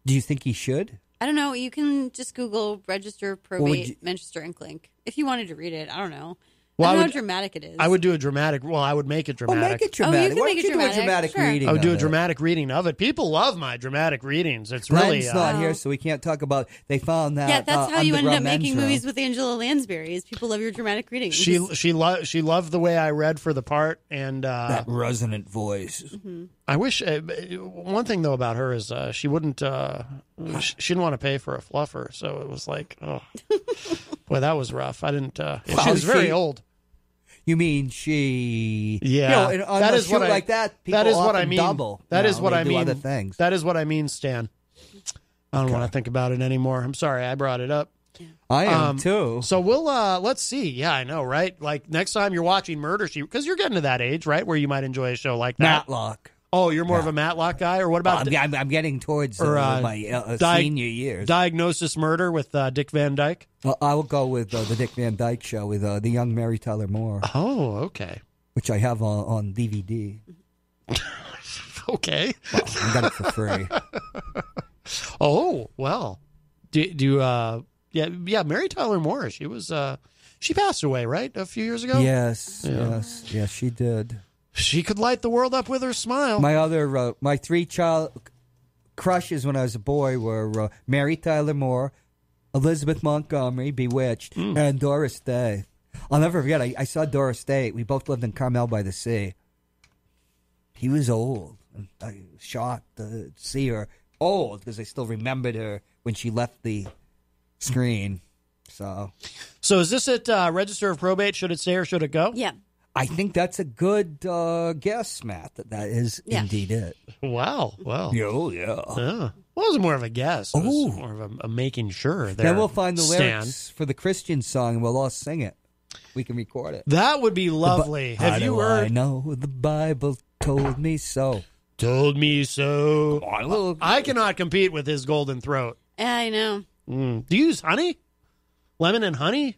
Do you think he should? I don't know. You can just Google Register of Probate Manchester Ink Link if you wanted to read it. I don't know. Well, I don't know how dramatic it is. I would do a dramatic. Well, I would make it dramatic. Make it dramatic. You can make it do a dramatic sure. reading? I would do a dramatic reading of it. People love my dramatic readings. It's really Glenn's not here, so we can't talk about. They found that. Yeah, that's how you ended up making room. movies with Angela Lansbury. Is people love your dramatic readings. She loved the way I read for the part, and that resonant voice. Mm-hmm. I wish one thing though about her is she wouldn't. She didn't want to pay for a fluffer, so it was like, oh, boy, that was rough. I didn't. She was very old. You mean she? Yeah, that is what like that. People that is what I mean. Double. That is what I mean. Other things. That is what I mean, Stan. I don't want to think about it anymore. I'm sorry, I brought it up. Yeah. I am too. So we'll let's see. Yeah, I know, right? Like next time you're watching Murder She, because you're getting to that age, right, where you might enjoy a show like that. Matlock. Oh, you're more of a Matlock guy, or what about? I'm getting towards my senior years. Diagnosis Murder with Dick Van Dyke. I will go with the Dick Van Dyke Show with the young Mary Tyler Moore. Oh, okay. Which I have on DVD. Okay. Well, I got it for free. Oh well. Yeah. Mary Tyler Moore. She was she passed away, right, a few years ago. Yes, she did. She could light the world up with her smile. My three child crushes when I was a boy were Mary Tyler Moore, Elizabeth Montgomery, Bewitched, and Doris Day. I'll never forget. I saw Doris Day. We both lived in Carmel by the Sea. He was old. I was shocked to see her old because I still remembered her when she left the screen. So is this at Register of Probate? Should it stay or should it go? Yeah. I think that's a good guess, Matt, that is indeed it. Wow. Well. Oh, yeah. Well, it was more of a guess. It was more of a making sure. Then we'll find the lyrics for the Christian song, and we'll all sing it. We can record it. That would be lovely. Have you heard? I know the Bible told me so. Told me so. I cannot compete with his golden throat. Yeah, I know. Do you use honey? Lemon and honey?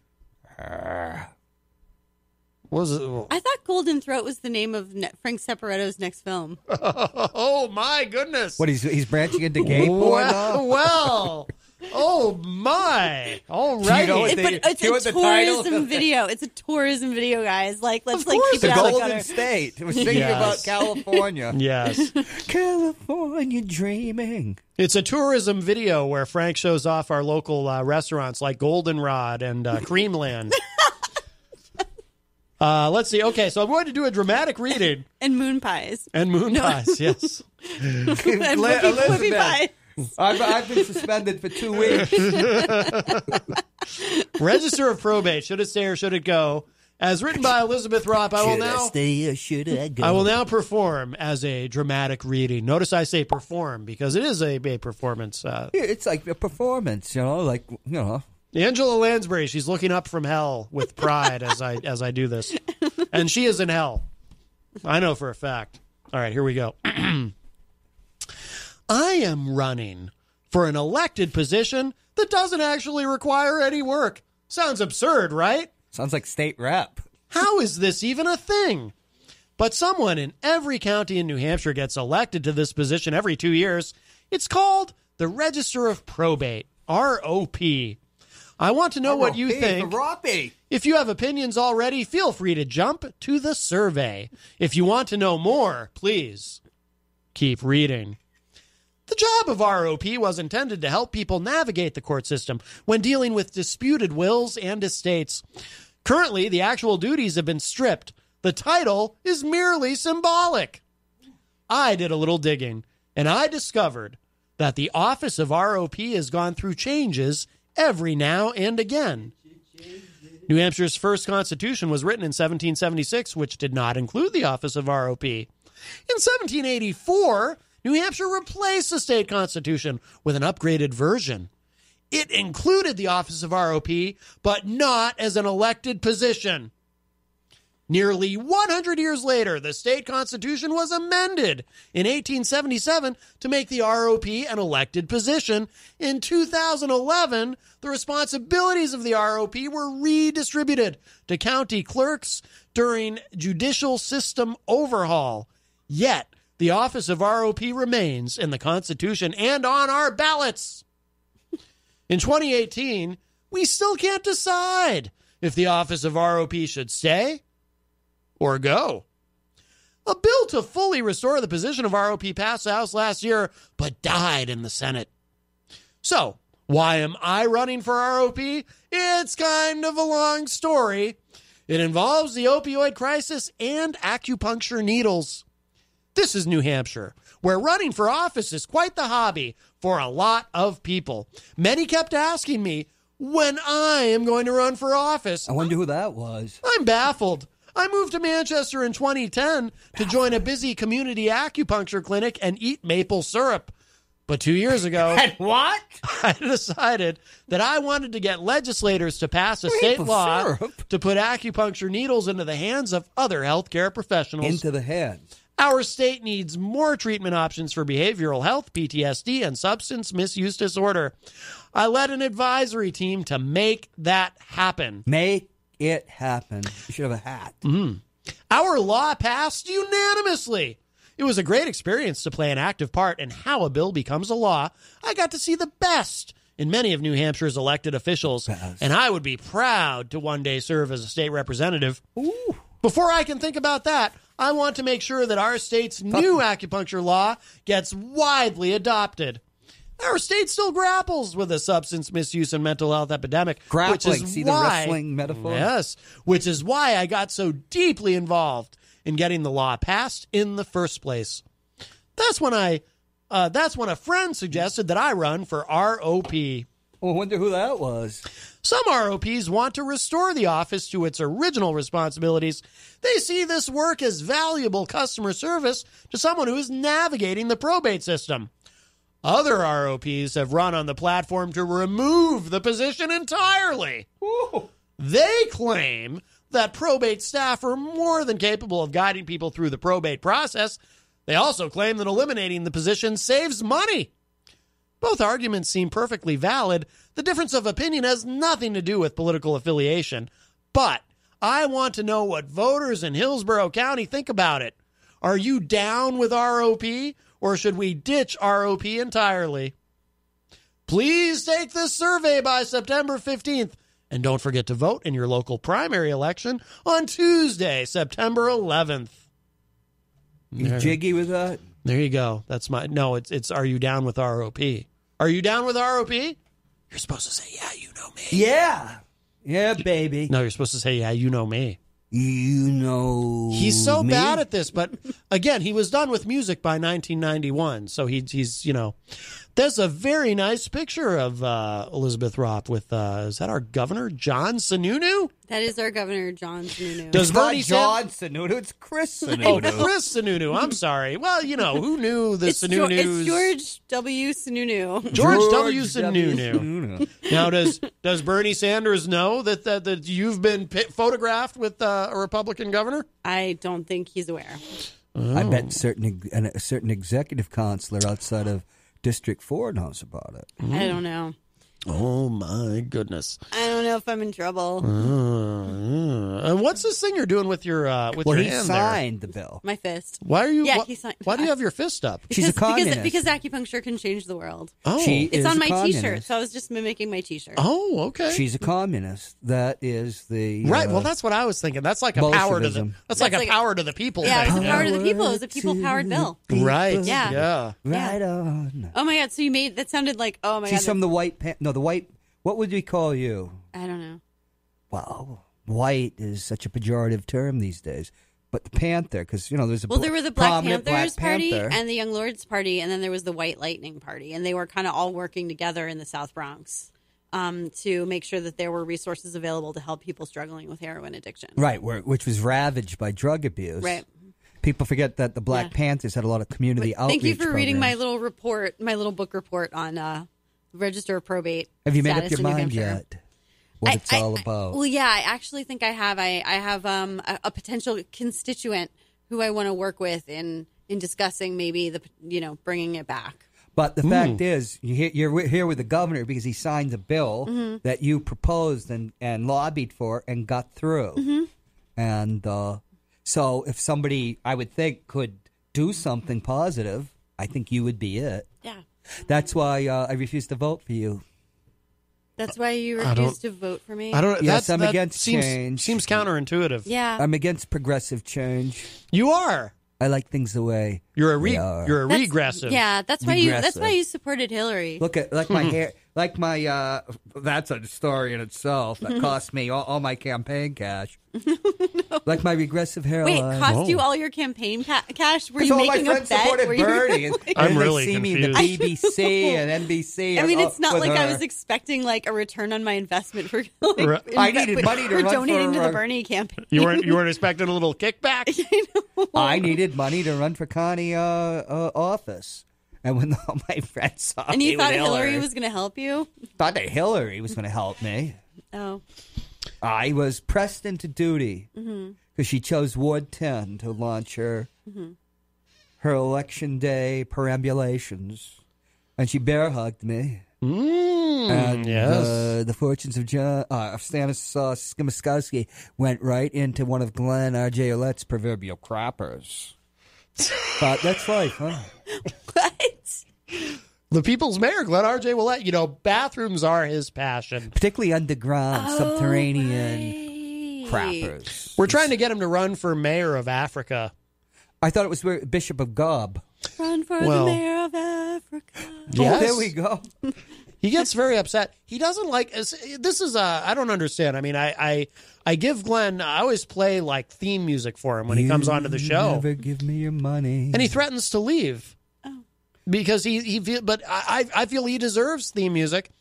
Was it? I thought Golden Throat was the name of Frank Sepparetto's next film. Oh my goodness! What he's branching into gay porn? Well, Oh, my. All right. It's a tourism video. It's a tourism video, guys. Let's keep it all together. Golden State. We're singing about California. Yes. California dreaming. It's a tourism video where Frank shows off our local restaurants like Goldenrod and Creamland. Let's see. Okay, so I'm going to do a dramatic reading. And moon pies. Pies, yes. And whoopie pies. I've been suspended for 2 weeks. Register of probate. Should it stay or should it go? As written by Elizabeth Ropp, I will now perform as a dramatic reading. Notice I say perform because it is a performance. It's like a performance, Angela Lansbury, she's looking up from hell with pride as I do this. And she is in hell. I know for a fact. All right, here we go. I am running for an elected position that doesn't actually require any work. Sounds absurd, right? Sounds like state rep. How is this even a thing? But someone in every county in New Hampshire gets elected to this position every 2 years. It's called the Register of Probate, ROP. I want to know what you think. If you have opinions already, feel free to jump to the survey. If you want to know more, please keep reading. The job of ROP was intended to help people navigate the court system when dealing with disputed wills and estates. Currently, the actual duties have been stripped. The title is merely symbolic. I did a little digging, and I discovered that the office of ROP has gone through changes every now and again. New Hampshire's first constitution was written in 1776, which did not include the office of ROP. In 1784, New Hampshire replaced the state constitution with an upgraded version. It included the office of ROP, but not as an elected position. Nearly 100 years later, the state constitution was amended in 1877 to make the ROP an elected position. In 2011, the responsibilities of the ROP were redistributed to county clerks during judicial system overhaul. Yet, the office of ROP remains in the Constitution and on our ballots. In 2018, we still can't decide if the office of ROP should stay or go. A bill to fully restore the position of ROP passed the House last year, but died in the Senate. So, why am I running for ROP? It's kind of a long story. It involves the opioid crisis and acupuncture needles. This is New Hampshire, where running for office is quite the hobby for a lot of people. Many kept asking me when I am going to run for office. I wonder who that was. I'm baffled. I moved to Manchester in 2010 to join a busy community acupuncture clinic and eat maple syrup. But 2 years ago, and what? I decided that I wanted to get legislators to pass a state law to put acupuncture needles into the hands of other healthcare professionals. Into the hands. Our state needs more treatment options for behavioral health, PTSD, and substance misuse disorder. I led an advisory team to make that happen. Make it happen. You should have a hat. Our law passed unanimously. It was a great experience to play an active part in how a bill becomes a law. I got to see the best in many of New Hampshire's elected officials, and I would be proud to one day serve as a state representative. Ooh. Before I can think about that, I want to make sure that our state's new acupuncture law gets widely adopted. Our state still grapples with a substance misuse and mental health epidemic. Grappling, see the wrestling metaphor? Yes, which is why I got so deeply involved in getting the law passed in the first place. That's when a friend suggested that I run for ROP. Well, I wonder who that was. Some ROPs want to restore the office to its original responsibilities. They see this work as valuable customer service to someone who is navigating the probate system. Other ROPs have run on the platform to remove the position entirely. Ooh. They claim that probate staff are more than capable of guiding people through the probate process. They also claim that eliminating the position saves money. Both arguments seem perfectly valid. The difference of opinion has nothing to do with political affiliation. But I want to know what voters in Hillsborough County think about it. Are you down with ROP, or should we ditch ROP entirely? Please take this survey by September 15th. And don't forget to vote in your local primary election on Tuesday, September 11th. You jiggy with that? There you go. That's my... No, it's Are You Down with ROP? Are you down with ROP? You're supposed to say, yeah, you know me. Yeah. Yeah, baby. No, you're supposed to say, yeah, you know me. You know He's so me? bad at this, but again, he was done with music by 1991, so he's you know... There's a very nice picture of Elizabeth Ropp with, is that our governor, John Sununu? That is our governor, John Sununu. Does Bernie John Sununu? It's Chris Sununu. Oh, Chris Sununu. I'm sorry. Well, you know, who knew the Sununus? It's George W. Sununu. George W. Sununu. Now, does Bernie Sanders know that you've been photographed with a Republican governor? I don't think he's aware. Oh. I bet a certain executive counselor outside of District 4 knows about it. I don't know. Oh, my goodness. I don't know if I'm in trouble. And what's this thing you're doing with your hand there? He signed the bill. My fist. Why are you? Yeah, he signed. Why do you have your fist up? She's a communist. Because acupuncture can change the world. Oh, it's on my T-shirt, so I was just mimicking my T-shirt. Oh, okay. She's a communist. That is the right. Well, that's what I was thinking. That's like a power to the. That's like a power to the people. Yeah, thing. it's a power to the people. It's a people-powered bill. Right. Yeah. Right on. Oh my God! So you made that sounded like oh my God. She's from the white. The white. What would we call you? I don't know. Wow, white is such a pejorative term these days. But the Panther, because there's a there were the Black Panthers Party Panther. and the Young Lords Party, and then there was the White Lightning Party, and they were kind of all working together in the South Bronx to make sure that there were resources available to help people struggling with heroin addiction. Right, which was ravaged by drug abuse. Right. People forget that the Black Panthers had a lot of community outreach. Thank you for reading my programs. little book report on Register of Probate. Have you made up status your in New mind Hampshire. yet? What it's all about? Well, yeah, I actually think I have. I have a potential constituent who I want to work with in discussing maybe bringing it back. But the fact is, you're here with the governor because he signed a bill that you proposed and lobbied for and got through. And so if somebody, I would think, could do something positive, I think you would be it. Yeah. That's why I refuse to vote for you. That's why you refuse to vote for me? I don't. Yes, I'm against change. Seems counterintuitive. Yeah. I'm against progressive change. You are. I like things the way you're a That's- regressive. Yeah, that's why you supported Hillary. Look at my hair, like my. That's a story in itself. That cost me all my campaign cash. No. Like my regressive hairline. Wait, cost you all your campaign cash? Were you all making my a friends bet? supported Bernie. And I'm they really see confused. me the BBC and NBC. I mean, it's not like I her. was expecting like a return on my investment for. I needed money to for run donating for, to the Bernie campaign. You weren't expecting a little kickback. I needed money to run for county office. And when all my friends saw and me you thought with Hillary was going to help you? Thought that Hillary was going to help me. Oh. I was pressed into duty because she chose Ward 10 to launch her election day perambulations, and she bear hugged me. And yes. The fortunes of Stanislaus Skimaskowski went right into one of Glenn R.J. Ouellette's proverbial crappers. But that's life, huh? What? The people's mayor, Glenn R.J. Ouellette, bathrooms are his passion. Particularly underground, subterranean crappers. We're trying to get him to run for mayor of Africa. I thought it was Bishop of Gob. Run for the mayor of Africa. Yes. Oh, there we go. He gets very upset. He doesn't like this is I don't understand. I mean, I give Glenn, I always play like theme music for him when he comes onto the show. Never give me your money. And he threatens to leave. Oh. Because he but I feel he deserves theme music.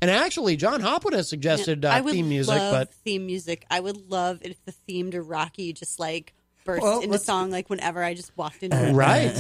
And actually, John Hopwood has suggested theme music, but theme music. I would love if the theme to Rocky just like burst into song like whenever I just walked into it. Right.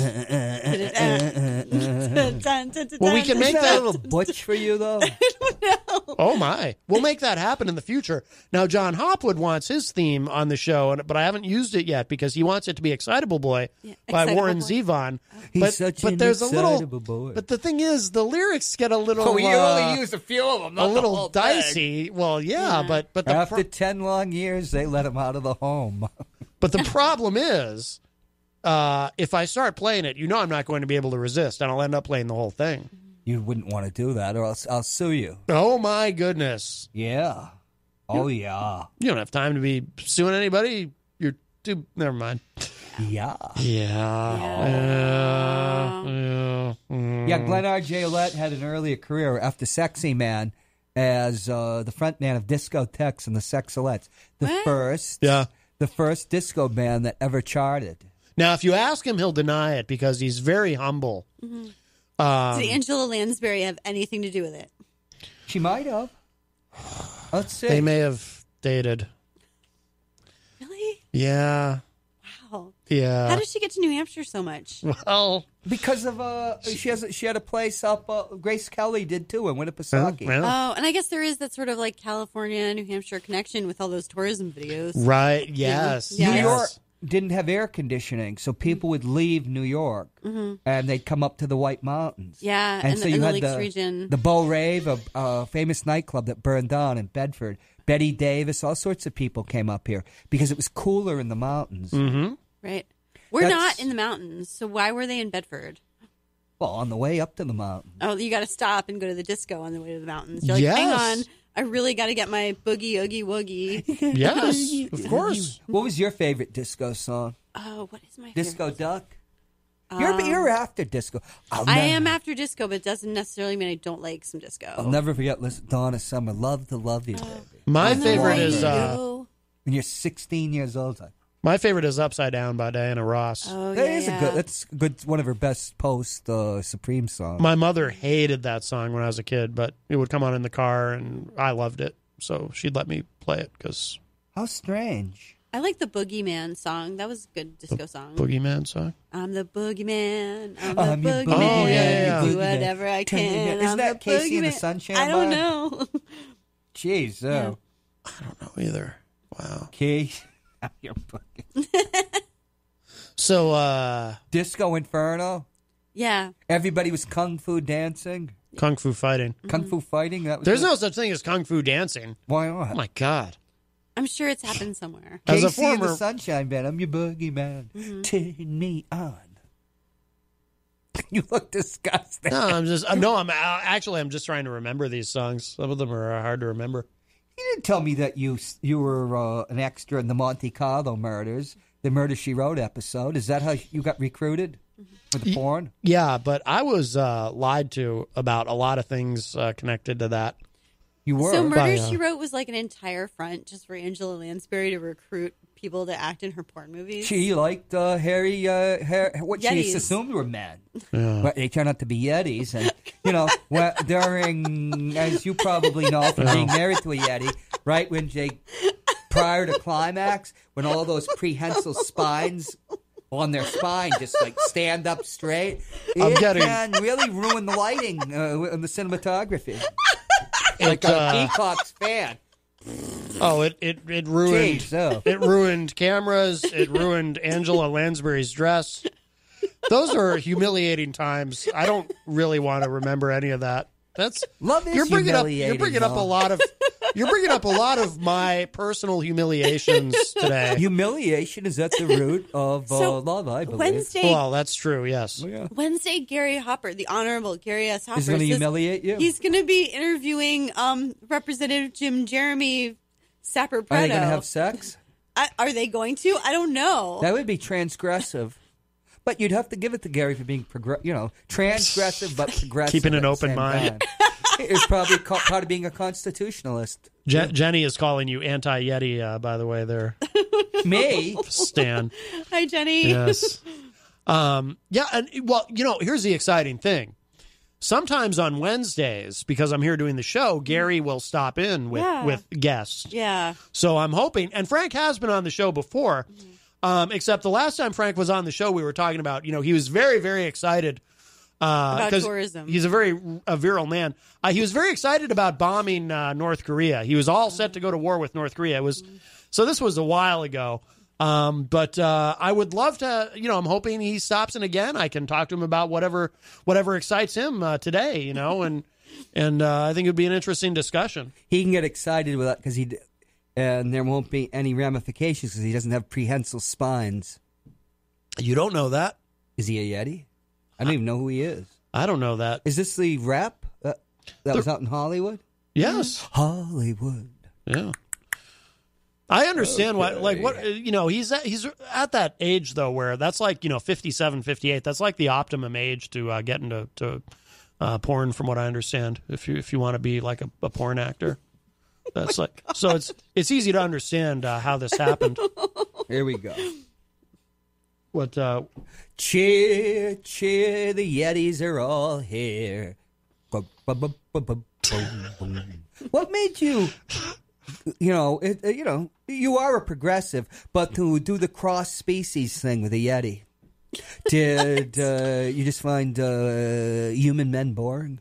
Well, we can make that a little butch for you, though. I don't know. Oh, my. We'll make that happen in the future. Now, John Hopwood wants his theme on the show, but I haven't used it yet because he wants it to be Excitable Boy by Warren Zevon. He's such an there's excitable boy. But the thing is, the lyrics get a little... Oh, you only used a few of them, not a little the whole dicey. thing. Well, yeah, but the after 10 long years, they let him out of the home. But the problem is, if I start playing it, I'm not going to be able to resist, and I'll end up playing the whole thing. You wouldn't want to do that, or else I'll sue you. Oh, my goodness. Yeah. Oh, yeah. You don't have time to be suing anybody. You're too... Never mind. Yeah. Yeah, Glenn R. Jolette had an earlier career after Sexy Man as the front man of Discotheques and the Sexalettes. The first disco band that ever charted. Now, if you ask him, he'll deny it because he's very humble. Mm-hmm. Did Angela Lansbury have anything to do with it? She might have. Let's see. They may have dated. Really? Yeah. Wow. Yeah. How did she get to New Hampshire so much? Well, because of she had a place up. Grace Kelly did too in Winnipesaukee. Oh, and I guess there is that sort of like California, New Hampshire connection with all those tourism videos. Right. Yes. Yeah. New York didn't have air conditioning, so people would leave New York and they'd come up to the White Mountains. Yeah, and so you the had Lakes region. The Beau Rave, a famous nightclub that burned down in Bedford. Betty Davis, all sorts of people came up here because it was cooler in the mountains. Mm-hmm. Right. We're not in the mountains, so why were they in Bedford? Well, on the way up to the mountain. Oh, you got to stop and go to the disco on the way to the mountains. You're like, hang on, I really got to get my boogie, oogie, woogie. Yes, of course. What was your favorite disco song? Oh, what is my Disco favorite? Duck? You're after disco. I am after disco, but it doesn't necessarily mean I don't like some disco. I'll never forget Donna Summer. Love to love you, baby. My favorite is... when you're 16 years old. My favorite is Upside Down by Diana Ross. Oh, That's a good, one of her best post Supreme songs. My mother hated that song when I was a kid, but it would come on in the car, and I loved it. So she'd let me play it because... How strange. I like the Boogeyman song. That was a good disco song. Boogeyman song? I'm the Boogeyman. I'm the your Boogeyman. Oh, yeah. Do whatever I can. Isn't that Casey and the Sunshine I don't Band? know. Jeez, Yeah. I don't know either. Wow. Casey. You're fucking... So, Disco Inferno? Yeah. Everybody was kung fu dancing? Kung fu fighting. Kung fu fighting? That was There's no such thing as kung fu dancing. Why not? Oh, my God. I'm sure it's happened somewhere. As a Casey and former... the Sunshine Band. I'm your boogeyman. Turn me on. You look disgusting. No, I'm just trying to remember these songs. Some of them are hard to remember. You didn't tell me that you were an extra in the Monte Carlo murders, the Murder, She Wrote episode. Is that how you got recruited for the porn? Yeah, but I was lied to about a lot of things connected to that. You were. So Murder, She Wrote was like an entire front just for Angela Lansbury to recruit people to act in her porn movies. She liked hairy, what Yetis. she assumed were men. Yeah. But they turned out to be Yetis. And, during, as you probably know from being married to a Yeti, right, prior to climax, when all those prehensile spines on their spine just like stand up straight, can really ruin the lighting and the cinematography. Like a Peacock's fan. Oh, it ruined. Jeez, It ruined cameras. It ruined Angela Lansbury's dress. Those are humiliating times. I don't really want to remember any of that. Love is you're bringing up a lot of my personal humiliations today. Humiliation is at the root of love, I believe. Wednesday, well, that's true. Yes. Oh, yeah. Wednesday, Gary Hopper, the Honorable Gary S. Hopper, is going to humiliate you. He's going to be interviewing Representative Jim Jeremy Sapper-Preto. Are they going to have sex? Are they going to? I don't know. That would be transgressive. But you'd have to give it to Gary for being transgressive but progressive. Keeping an open mind. It's probably part of being a constitutionalist. Jenny is calling you anti-Yeti, by the way, there. Me? Stan. Hi, Jenny. Yes. Yeah, and, well, here's the exciting thing. Sometimes on Wednesdays, because I'm here doing the show, Gary will stop in with guests. Yeah. So I'm hoping, and Frank has been on the show before, except the last time Frank was on the show, we were talking about, he was very, very excited. About tourism. He's a very virile man. He was very excited about bombing North Korea. He was all set to go to war with North Korea. So this was a while ago. But I would love to, I'm hoping he stops in again. I can talk to him about whatever excites him today, and I think it would be an interesting discussion. He can get excited with that because and there won't be any ramifications because he doesn't have prehensile spines. You don't know that. Is he a Yeti? I don't even know who he is. I don't know that. Is this the rap that was out in Hollywood? Yes. Hollywood. Yeah. I understand why, like, what, he's at that age, though, where that's like, 57, 58. That's like the optimum age to get into porn, from what I understand, if you want to be like a porn actor. That's like, so it's easy to understand how this happened. Here we go. What? Cheer, cheer, the Yetis are all here. What made you, you are a progressive, but to do the cross-species thing with the Yeti, did you just find human men boring?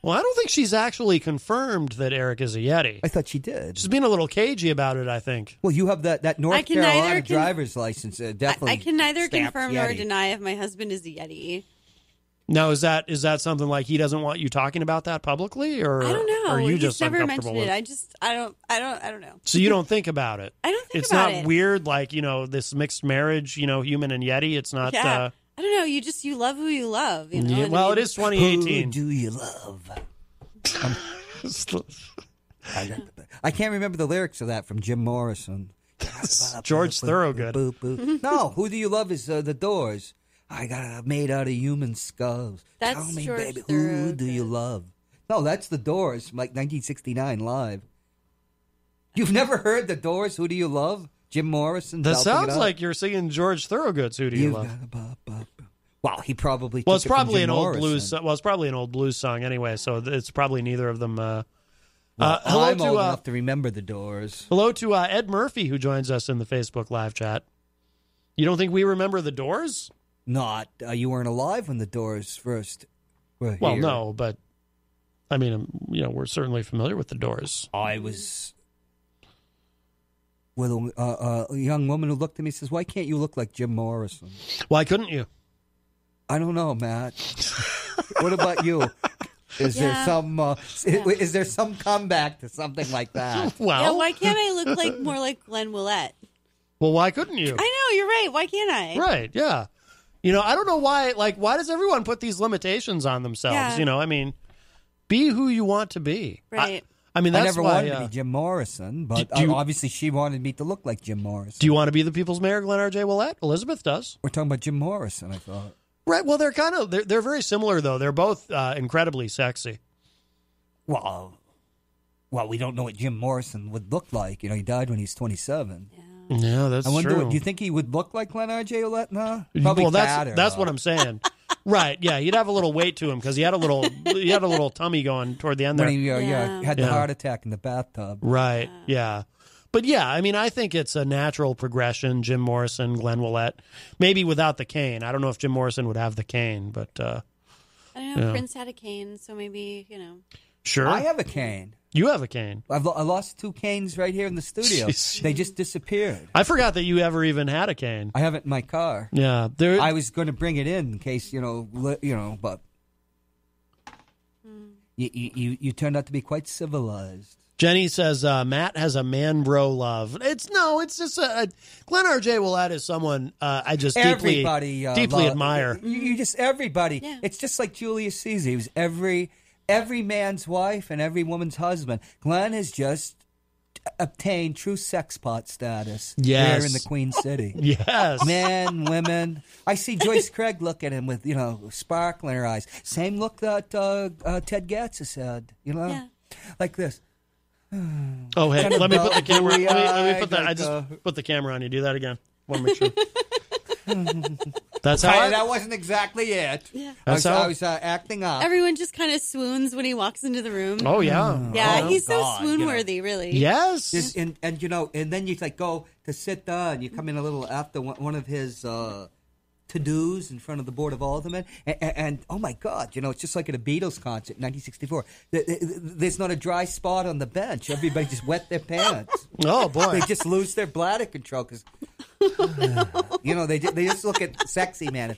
Well, I don't think she's actually confirmed that Eric is a Yeti. I thought she did. She's being a little cagey about it, I think. Well, you have that North Carolina driver's license. Definitely. I can neither confirm Yeti. nor deny if my husband is a Yeti. Now, is that something like he doesn't want you talking about that publicly, or I don't know? Are you He's just never uncomfortable mentioned with it. I don't know. So you don't think about it? I don't think it's about not it. weird, like this mixed marriage, human and Yeti. It's not. Yeah. I don't know. You love who you love. You know? Yeah, well, it is 2018. Who do you love? I can't remember the lyrics of that from Jim Morrison. George Thorogood. No, Who Do You Love is the Doors. I got made out of human skulls. That's Tell me, George baby, who Thorogood. do you love? No, that's the Doors from like 1969 live. You've never heard the Doors? Who Do You Love? Jim Morrison. That sounds like you're singing George Thorogood's "Who Do You Love." Well, he probably. Well, it's took it from probably Jim an old Morrison. blues. Well, it's probably an old blues song anyway. So it's probably neither of them. Well, Hello I'm to old enough to remember the Doors. hello to Ed Murphy, who joins us in the Facebook live chat. You don't think we remember the Doors? Not you weren't alive when the Doors first were Well, here. no, but I mean, we're certainly familiar with the Doors. I was with a young woman who looked at me and says, "Why can't you look like Jim Morrison?" Why couldn't you? I don't know, Matt. What about you? Is there some comeback to something like that? Well, why can't I look more like Glenn Willett? Well, why couldn't you? I know, you're right. Why can't I? Right, yeah. I don't know why. Like, why does everyone put these limitations on themselves? Yeah. I mean, be who you want to be. Right. I mean, that's I never why, wanted to be Jim Morrison, but obviously she wanted me to look like Jim Morrison. Do you want to be the people's mayor, Glenn R.J. Willett? Elizabeth does. We're talking about Jim Morrison, I thought. Right. Well, they're very similar, though. They're both incredibly sexy. Well, we don't know what Jim Morrison would look like. He died when he was 27. Yeah, that's I wonder, true. do you think he would look like Glenn R.J. Willett now? Probably well, fatter. that's what I'm saying. Right? Yeah, he'd have a little weight to him because he had a little tummy going toward the end there. When he had the heart attack in the bathtub. Right. Yeah. But yeah, I mean, I think it's a natural progression. Jim Morrison, Glenn Willett, maybe without the cane. I don't know if Jim Morrison would have the cane, but I don't know. Prince had a cane, so maybe Sure. I have a cane. You have a cane. I lost 2 canes right here in the studio. They just disappeared. I forgot that you ever even had a cane. I have it in my car. Yeah. I was going to bring it in case, but you turned out to be quite civilized. Jenny says Matt has a man bro love. It's just Glenn R.J. Willett is someone I just deeply admire. You just everybody. Yeah. It's just like Julius Caesar. He was every man's wife and every woman's husband. Glenn has just obtained true sex pot status here in the Queen City. Yes. Men, women. I see Joyce Craig look at him with, sparkle in her eyes. Same look that Ted Gatzis had, like this. Oh, hey, let me put the camera. Let me put that. I just put the camera on you. Do that again. Want to make sure. That's how. That wasn't exactly it. Yeah. I was acting up. Everyone just kind of swoons when he walks into the room. Oh yeah. Yeah, he's so swoon worthy, really. Yes. And then you go to sit down. You come in a little after one of his to-dos in front of the Board of Aldermen, and oh my God, it's just like at a Beatles concert in 1964. There's not a dry spot on the bench. Everybody just wet their pants. Oh boy, they just lose their bladder control because they just look at sexy man.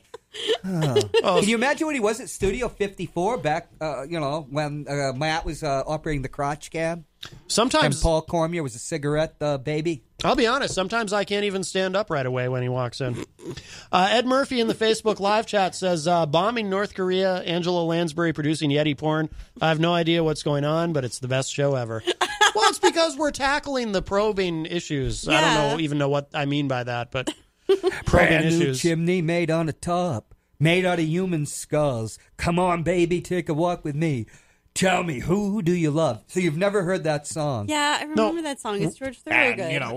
Can you imagine when he was at Studio 54 back? When Matt was operating the crotch cam. Sometimes and Paul Cormier was a cigarette baby. I'll be honest, sometimes I can't even stand up right away when he walks in. Ed Murphy in the Facebook live chat says, bombing North Korea, Angela Lansbury producing Yeti porn. I have no idea what's going on, but it's the best show ever. Well, it's because we're tackling the probing issues. Yeah. I don't even know what I mean by that, but probing Brand new issues. chimney made on the top, made out of human skulls. Come on, baby, take a walk with me. Tell me, who do you love? So you've never heard that song? Yeah, I remember that song. It's George Thorogood. And, you know,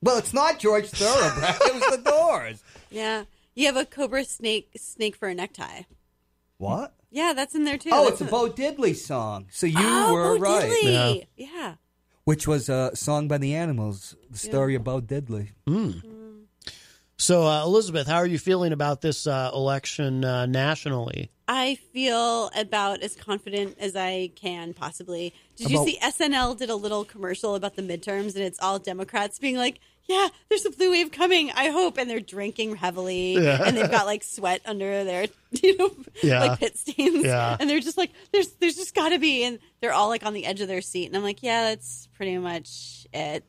well, it's not George Thorogood. It was the Doors. Yeah. You have a cobra snake for a necktie. What? Yeah, that's in there too. Oh, That's it's a Bo Diddley song. So you Oh, were Bo right. Diddley. Yeah. Which was a song by the Animals, the story of Bo Diddley. So, Elizabeth, how are you feeling about this election nationally? I feel about as confident as I can possibly. Did you see SNL did a little commercial about the midterms, and it's all Democrats being like, yeah, there's a blue wave coming, I hope. And they're drinking heavily, and they've got like sweat under their, like pit stains. Yeah. And they're just like, there's just got to be. And they're all like on the edge of their seat. And I'm like, yeah, that's pretty much it.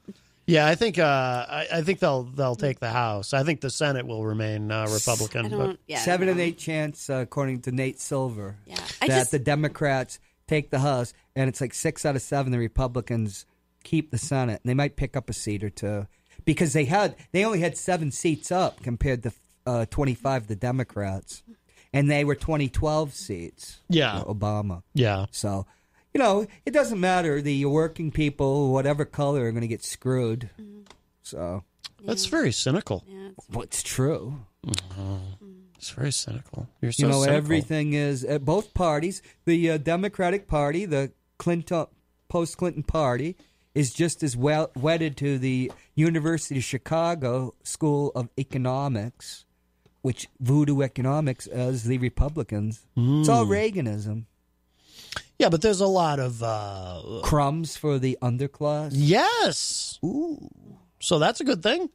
Yeah, I think they'll take the House. I think the Senate will remain Republican. 7 and 8 chance, according to Nate Silver, I that the Democrats take the House, and it's like 6 out of 7 the Republicans keep the Senate. And they might pick up a seat or two because they only had 7 seats up compared to 25 the Democrats, and they were 2012 seats. Yeah, Obama. Yeah, so. You know, it doesn't matter. The working people, whatever color, are going to get screwed. So that's very cynical. Well, it's true. It's very cynical. You're so cynical. Everything is at both parties. The Democratic Party, the post-Clinton Party, is just as wedded to the University of Chicago School of Economics, which voodoo economics, as the Republicans. It's all Reaganism. Yeah, but there's a lot of crumbs for the underclass. Yes. Ooh. So that's a good thing.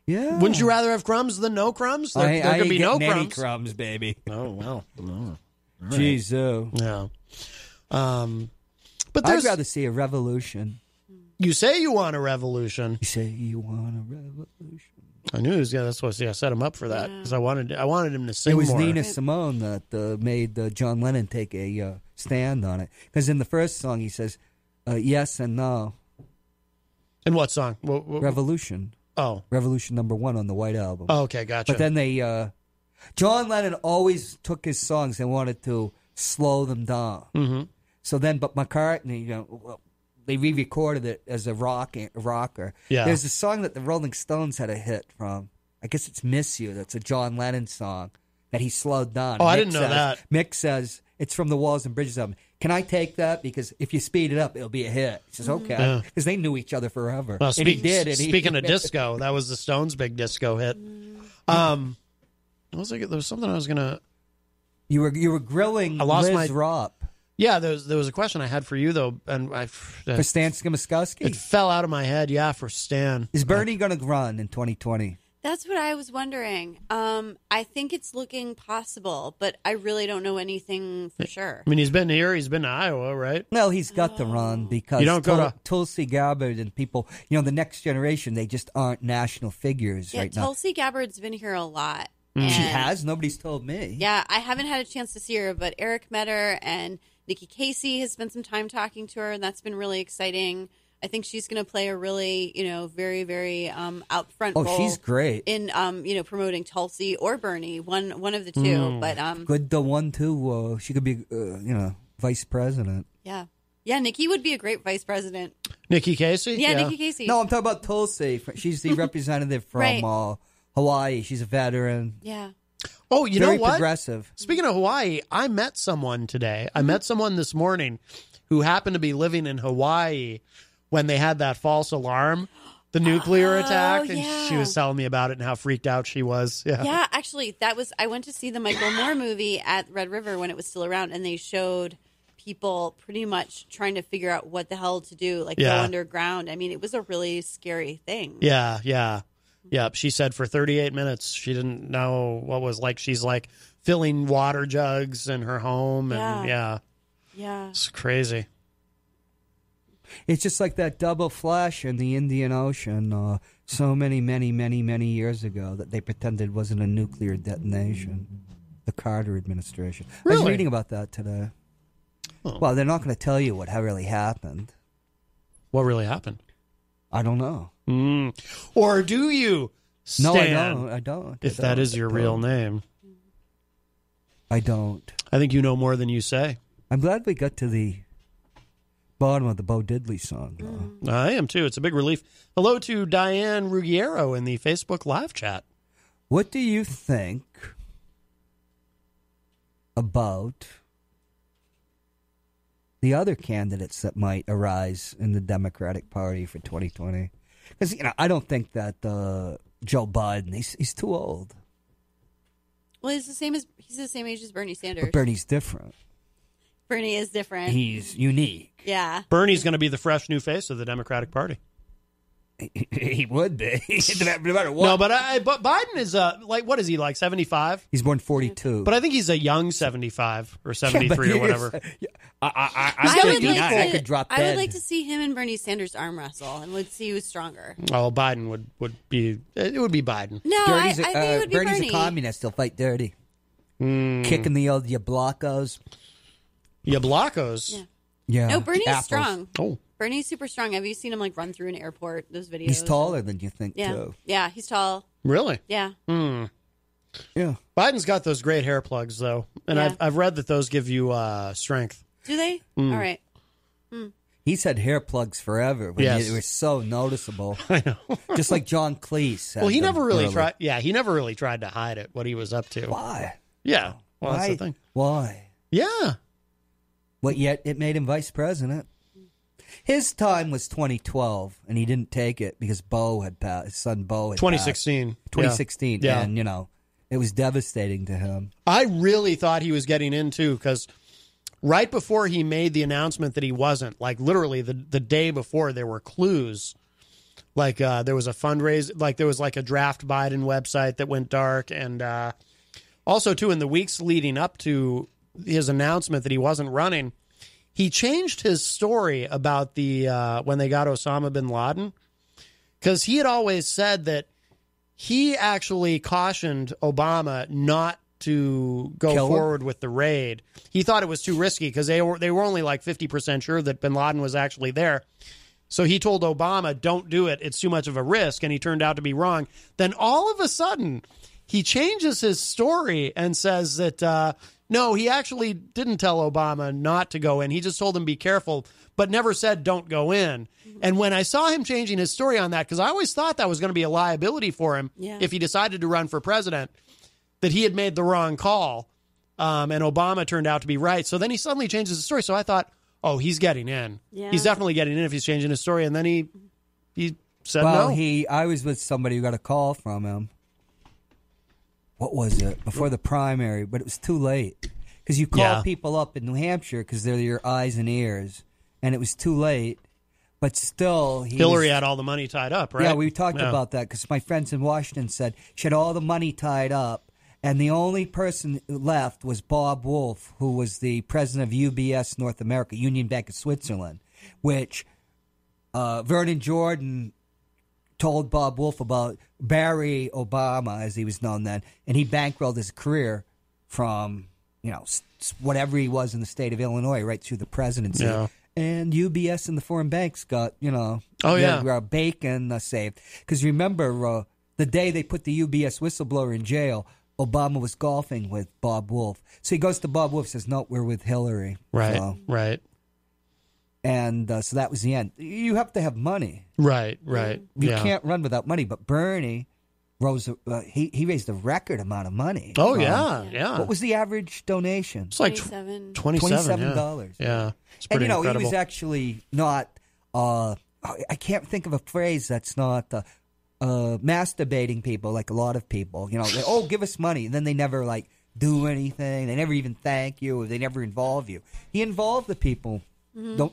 Yeah. Wouldn't you rather have crumbs than no crumbs? There could be no crumbs. Crumbs, baby. Oh well. No. Jeez, Yeah. But I'd rather see a revolution. You say you want a revolution. You say you want a revolution. I knew he was. Yeah, that's what. I set him up for that because I wanted him to sing. It was more. Nina Simone that made John Lennon take a stand on it. Because in the first song he says, "Yes and no." In what song? Revolution. Oh, Revolution #1 on the White Album. Oh, okay, gotcha. But then John Lennon always took his songs and wanted to slow them down. Mm-hmm. So then, but McCartney, they re-recorded it as a rocker. Yeah. There's a song that the Rolling Stones had a hit from. I guess it's "Miss You." That's a John Lennon song that he slowed down. Oh, I didn't know that. Mick says it's from the Walls and Bridges album. Can I take that? Because if you speed it up, it'll be a hit. He says, okay. Because they knew each other forever. Well, and he did. Speaking of disco, that was the Stones' big disco hit. What was there was something I was going to... You were grilling Liz Ropp. Yeah, there was a question I had for you, though. And for Stan Skimiskowski? It fell out of my head, for Stan. Is Bernie going to run in 2020? That's what I was wondering. I think it's looking possible, but I really don't know anything for sure. I mean, he's been here. He's been to Iowa, right? Well, he's got to run because you don't go to Tulsi Gabbard and people, the next generation, they just aren't national figures right now. Tulsi Gabbard's been here a lot. She has? Nobody's told me. Yeah, I haven't had a chance to see her, but Eric met her, and Nikki Casey has spent some time talking to her, and that's been really exciting. I think she's going to play a really, very, very out front role. Oh, she's great in, promoting Tulsi or Bernie, one of the two. But good, the one too. She could be, vice president. Yeah, Nikki would be a great vice president. Nikki Casey. Yeah, Nikki Casey. No, I'm talking about Tulsi. She's the representative from Hawaii. She's a veteran. Yeah. Oh, you Very know what? Progressive. Speaking of Hawaii, I met someone today. I met someone this morning who happened to be living in Hawaii when they had that false alarm, the nuclear attack, and she was telling me about it and how freaked out she was. Yeah, actually, I went to see the Michael Moore movie at Red River when it was still around, and they showed people pretty much trying to figure out what the hell to do, like go underground. I mean, it was a really scary thing. Yeah. She said for 38 minutes she didn't know what was like. She's like filling water jugs in her home, and yeah, Yeah. It's crazy. It's just like that double flash in the Indian Ocean so many years ago that they pretended wasn't a nuclear detonation. The Carter administration. Really? I was reading about that today. Oh. Well, they're not going to tell you what really happened. What really happened? I don't know. Or do you, Stan? No, I don't. If that is your real name. I don't. I think you know more than you say. I'm glad we got to the bottom of the Bo Diddley song, though. I am, too. It's a big relief. Hello to Diane Ruggiero in the Facebook live chat. What do you think about the other candidates that might arise in the Democratic Party for 2020? Because, I don't think that Joe Biden, he's too old. Well, he's the same age as Bernie Sanders. But Bernie's different. Bernie is different. He's unique. Yeah. Bernie's going to be the fresh new face of the Democratic Party. He would be, no matter what. No, but Biden is what is he, like 75? He's born 42. But I think he's a young 75 or 73 or whatever. I could drop dead. I would like to see him and Bernie Sanders arm wrestle, and would see who's stronger. Oh, Biden would be. It would be Biden. No, I think it would be Bernie's Bernie. a communist. He'll fight dirty. Kicking the old Yablacos. Yablacos? Yeah. No, Bernie's Apples. strong. Oh. Bernie's super strong. Have you seen him run through an airport? Those videos. He's taller than you think, yeah. too. Yeah, he's tall. Really? Yeah. Yeah. Biden's got those great hair plugs, though. And Yeah. I've read that those give you strength. Do they? All right. He's had hair plugs forever. But Yes. It was so noticeable. I know. Just like John Cleese. Well, he never really tried. Yeah, he never really tried to hide it, what he was up to. Why? Yeah. Well, that's the thing. Why? Yeah. But yet it made him vice president. His time was 2012, and he didn't take it because Bo had passed. His son Bo had 2016. passed. 2016. Yeah. And, it was devastating to him. I really thought he was getting in, too, because right before he made the announcement that he wasn't, like literally the day before, there were clues. Like there was a fundraiser, like there was like a Draft Biden website that went dark. And also, too, in the weeks leading up to his announcement that he wasn't running, he changed his story about the when they got Osama bin Laden, because he had always said that he actually cautioned Obama not to go forward with the raid. He thought it was too risky because they were only like 50% sure that bin Laden was actually there. So he told Obama, don't do it. It's too much of a risk. And he turned out to be wrong. Then all of a sudden, he changes his story and says that, no, he actually didn't tell Obama not to go in. He just told him be careful, but never said don't go in. And when I saw him changing his story on that, because I always thought that was going to be a liability for him if he decided to run for president, that he had made the wrong call, and Obama turned out to be right. So then he suddenly changes the story. So I thought, oh, he's getting in. Yeah. He's definitely getting in if he's changing his story. And then he said no. I was with somebody who got a call from him. What was it? Before the primary, but it was too late. Because you call people up in New Hampshire because they're your eyes and ears, and it was too late. But still, Hillary had all the money tied up, right? Yeah, we talked about that because my friends in Washington said she had all the money tied up, and the only person left was Bob Woolf, who was the president of UBS North America, Union Bank of Switzerland, which Vernon Jordan told Bob Woolf about Barry Obama, as he was known then, and he bankrolled his career from, whatever he was in the state of Illinois right through the presidency. Yeah. And UBS and the foreign banks got, bacon saved. Because remember, the day they put the UBS whistleblower in jail, Obama was golfing with Bob Woolf. So he goes to Bob Woolf and says, no, we're with Hillary. Right, right. And so that was the end. You have to have money. Right, right. You can't run without money. But Bernie he raised a record amount of money. Oh, yeah. What was the average donation? It's like $27. Yeah. It's And, pretty incredible. he was actually not, I can't think of a phrase that's not masturbating people like a lot of people. They, give us money. And then they never, do anything. They never even thank you. Or they never involve you. He involved the people. People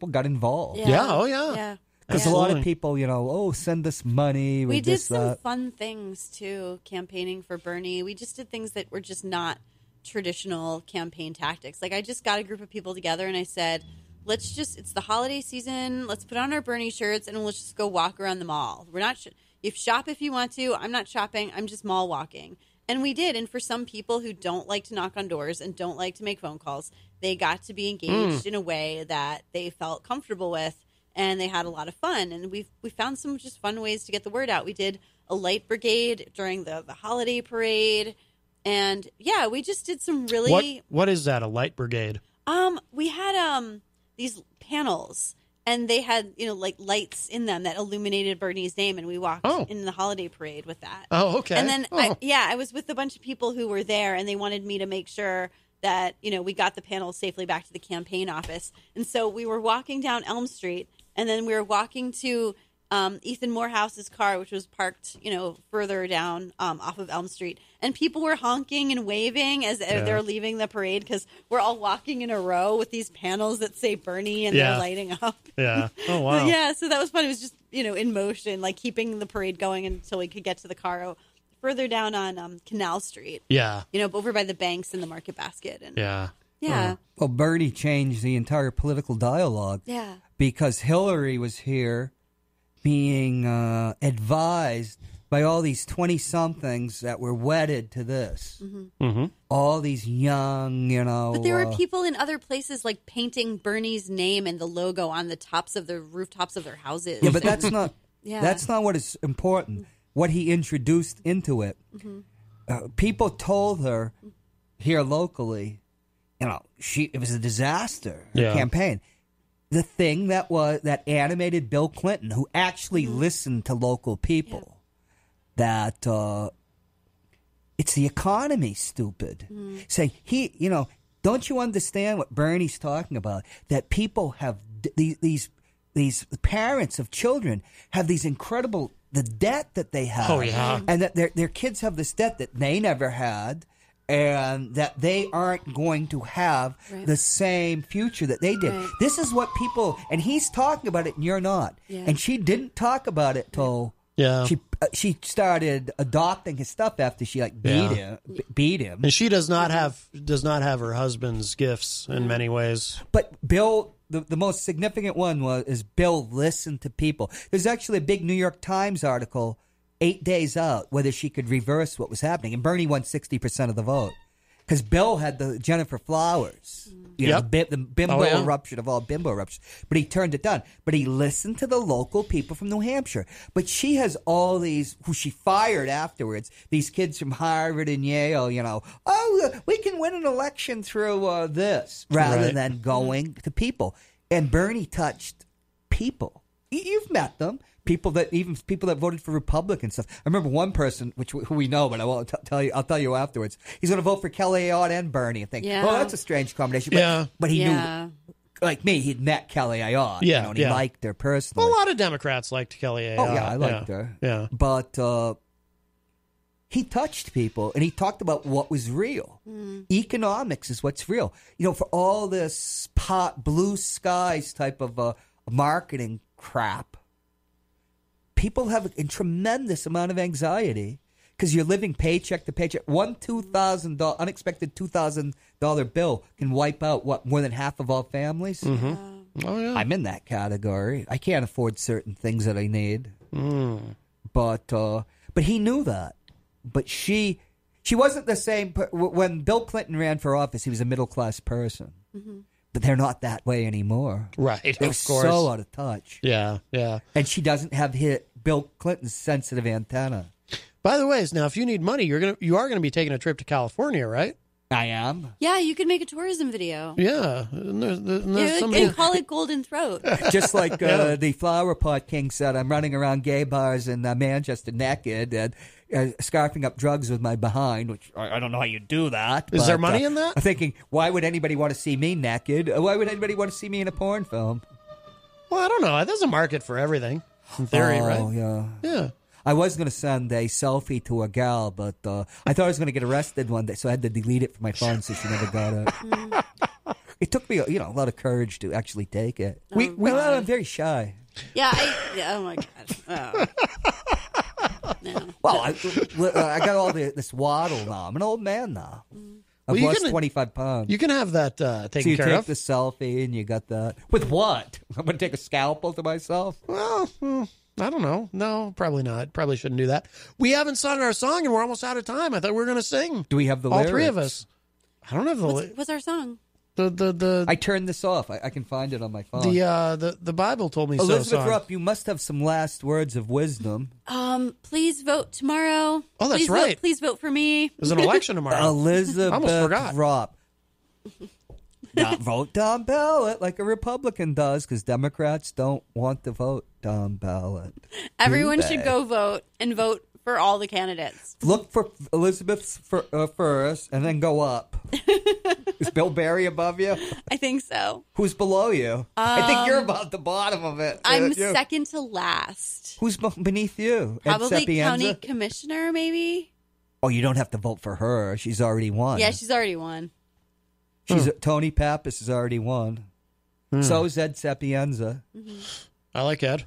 got involved. Yeah. Oh, yeah. Yeah. Because a lot of people, send us money. We did some fun things, too, campaigning for Bernie. We just did things that were just not traditional campaign tactics. I just got a group of people together and I said, it's the holiday season. Let's put on our Bernie shirts and let's just go walk around the mall. We're not, if shop if you want to. I'm not shopping. I'm just mall walking. And we did. And for some people who don't like to knock on doors and don't like to make phone calls, they got to be engaged in a way that they felt comfortable with, and they had a lot of fun. And we found some just fun ways to get the word out. We did a light brigade during the holiday parade. And yeah, we just did some really. What is that? A light brigade? We had these panels, and they had like lights in them that illuminated Bernie's name, and we walked in the holiday parade with that. Oh, okay. And then I was with a bunch of people who were there, and they wanted me to make sure that we got the panels safely back to the campaign office. And so we were walking down Elm Street, and then we were walking to Ethan Morehouse's car, which was parked, further down off of Elm Street. And people were honking and waving as they're leaving the parade because we're all walking in a row with these panels that say Bernie and they're lighting up. Yeah. Oh, wow. Yeah, so that was fun. It was just, in motion, like keeping the parade going until we could get to the car further down on Canal Street. Yeah. Over by the banks and the Market Basket. And Yeah. Well, Bernie changed the entire political dialogue. Yeah. Because Hillary was here being advised by all these 20-somethings that were wedded to this. All these young, But there were people in other places like painting Bernie's name and the logo on the tops of the rooftops of their houses. Yeah, but that's not. That's not what is important. What he introduced into it. People told her here locally, it was a disaster. Her campaign. The thing that animated Bill Clinton, who actually listened to local people, that it's the economy, stupid. Say don't you understand what Bernie's talking about? That people have these parents of children have these incredible the debt that they have, and that their kids have this debt that they never had. And that they aren't going to have the same future that they did. This is what people, and he's talking about it, and you're not. And she didn't talk about it till she started adopting his stuff after she beat him. And she does not have her husband's gifts in many ways. But Bill, the most significant one is Bill listened to people. There's actually a big New York Times article 8 days out whether she could reverse what was happening. And Bernie won 60% of the vote. Because Bill had the Jennifer Flowers, the bimbo eruption of all bimbo eruptions. But he turned it down. But he listened to the local people from New Hampshire. But she has all these, who she fired afterwards, these kids from Harvard and Yale, we can win an election through this, rather than going to people. And Bernie touched people. You've met them. People that voted for Republican stuff. I remember one person, who we know, but I won't tell you. I'll tell you afterwards. He's going to vote for Kelly Ayotte and Bernie. And think, that's a strange combination. But he knew, like me, he'd met Kelly Ayotte. And he liked her personally. Well, a lot of Democrats liked Kelly Ayotte. Oh yeah, I liked her. Yeah, but he touched people, and he talked about what was real. Economics is what's real. For all this blue skies type of marketing crap. People have a tremendous amount of anxiety because you're living paycheck to paycheck. One $2,000 unexpected $2,000 bill can wipe out more than half of all families. Oh yeah, I'm in that category. I can't afford certain things that I need. But he knew that. But she wasn't the same. When Bill Clinton ran for office, he was a middle class person. But they're not that way anymore. Right, they're of course. So out of touch. Yeah. And she doesn't have Bill Clinton's sensitive antenna. By the way, now if you need money, you are gonna be taking a trip to California, right? I am. Yeah, you could make a tourism video. Yeah, and call it Golden Throat. Just like the Flower Pot King said, I'm running around gay bars in Manchester naked and scarfing up drugs with my behind, which I don't know how you do that. Is there money in that? I'm thinking, why would anybody want to see me naked? Why would anybody want to see me in a porn film? Well, I don't know. There's a market for everything, in theory, right? Oh, yeah. I was going to send a selfie to a gal, but I thought I was going to get arrested one day, so I had to delete it from my phone so she never got it. It took me a lot of courage to actually take it. I'm very shy. Yeah, oh my God. No. Well, I got all this waddle now. I'm an old man now. I've lost 25 pounds. You can have that taken care of. So you take the selfie and you got that. With what? I'm going to take a scalpel to myself? Well, I don't know. No, probably not. Probably shouldn't do that. We haven't sung our song and we're almost out of time. I thought we were going to sing. Do we have the all lyrics? All three of us. I don't have the lyrics. What's our song? I turned this off. I can find it on my phone. The Bible told me Elizabeth so. Rupp, you must have some last words of wisdom. Please vote tomorrow. Oh, that's right. Please vote for me. There's an election tomorrow. Elizabeth Rupp. Not vote down ballot like a Republican does, because Democrats don't want to vote down ballot. Everyone should go vote and vote for all the candidates. Look for Elizabeth first and then go up. Is Bill Barry above you? I think so. Who's below you? I think you're about the bottom of it. I'm second to last. Who's beneath you? Probably county commissioner, maybe. Oh, you don't have to vote for her. She's already won. Yeah, she's already won. Tony Pappas has already won. So is Ed Sapienza. Mm-hmm. I like Ed.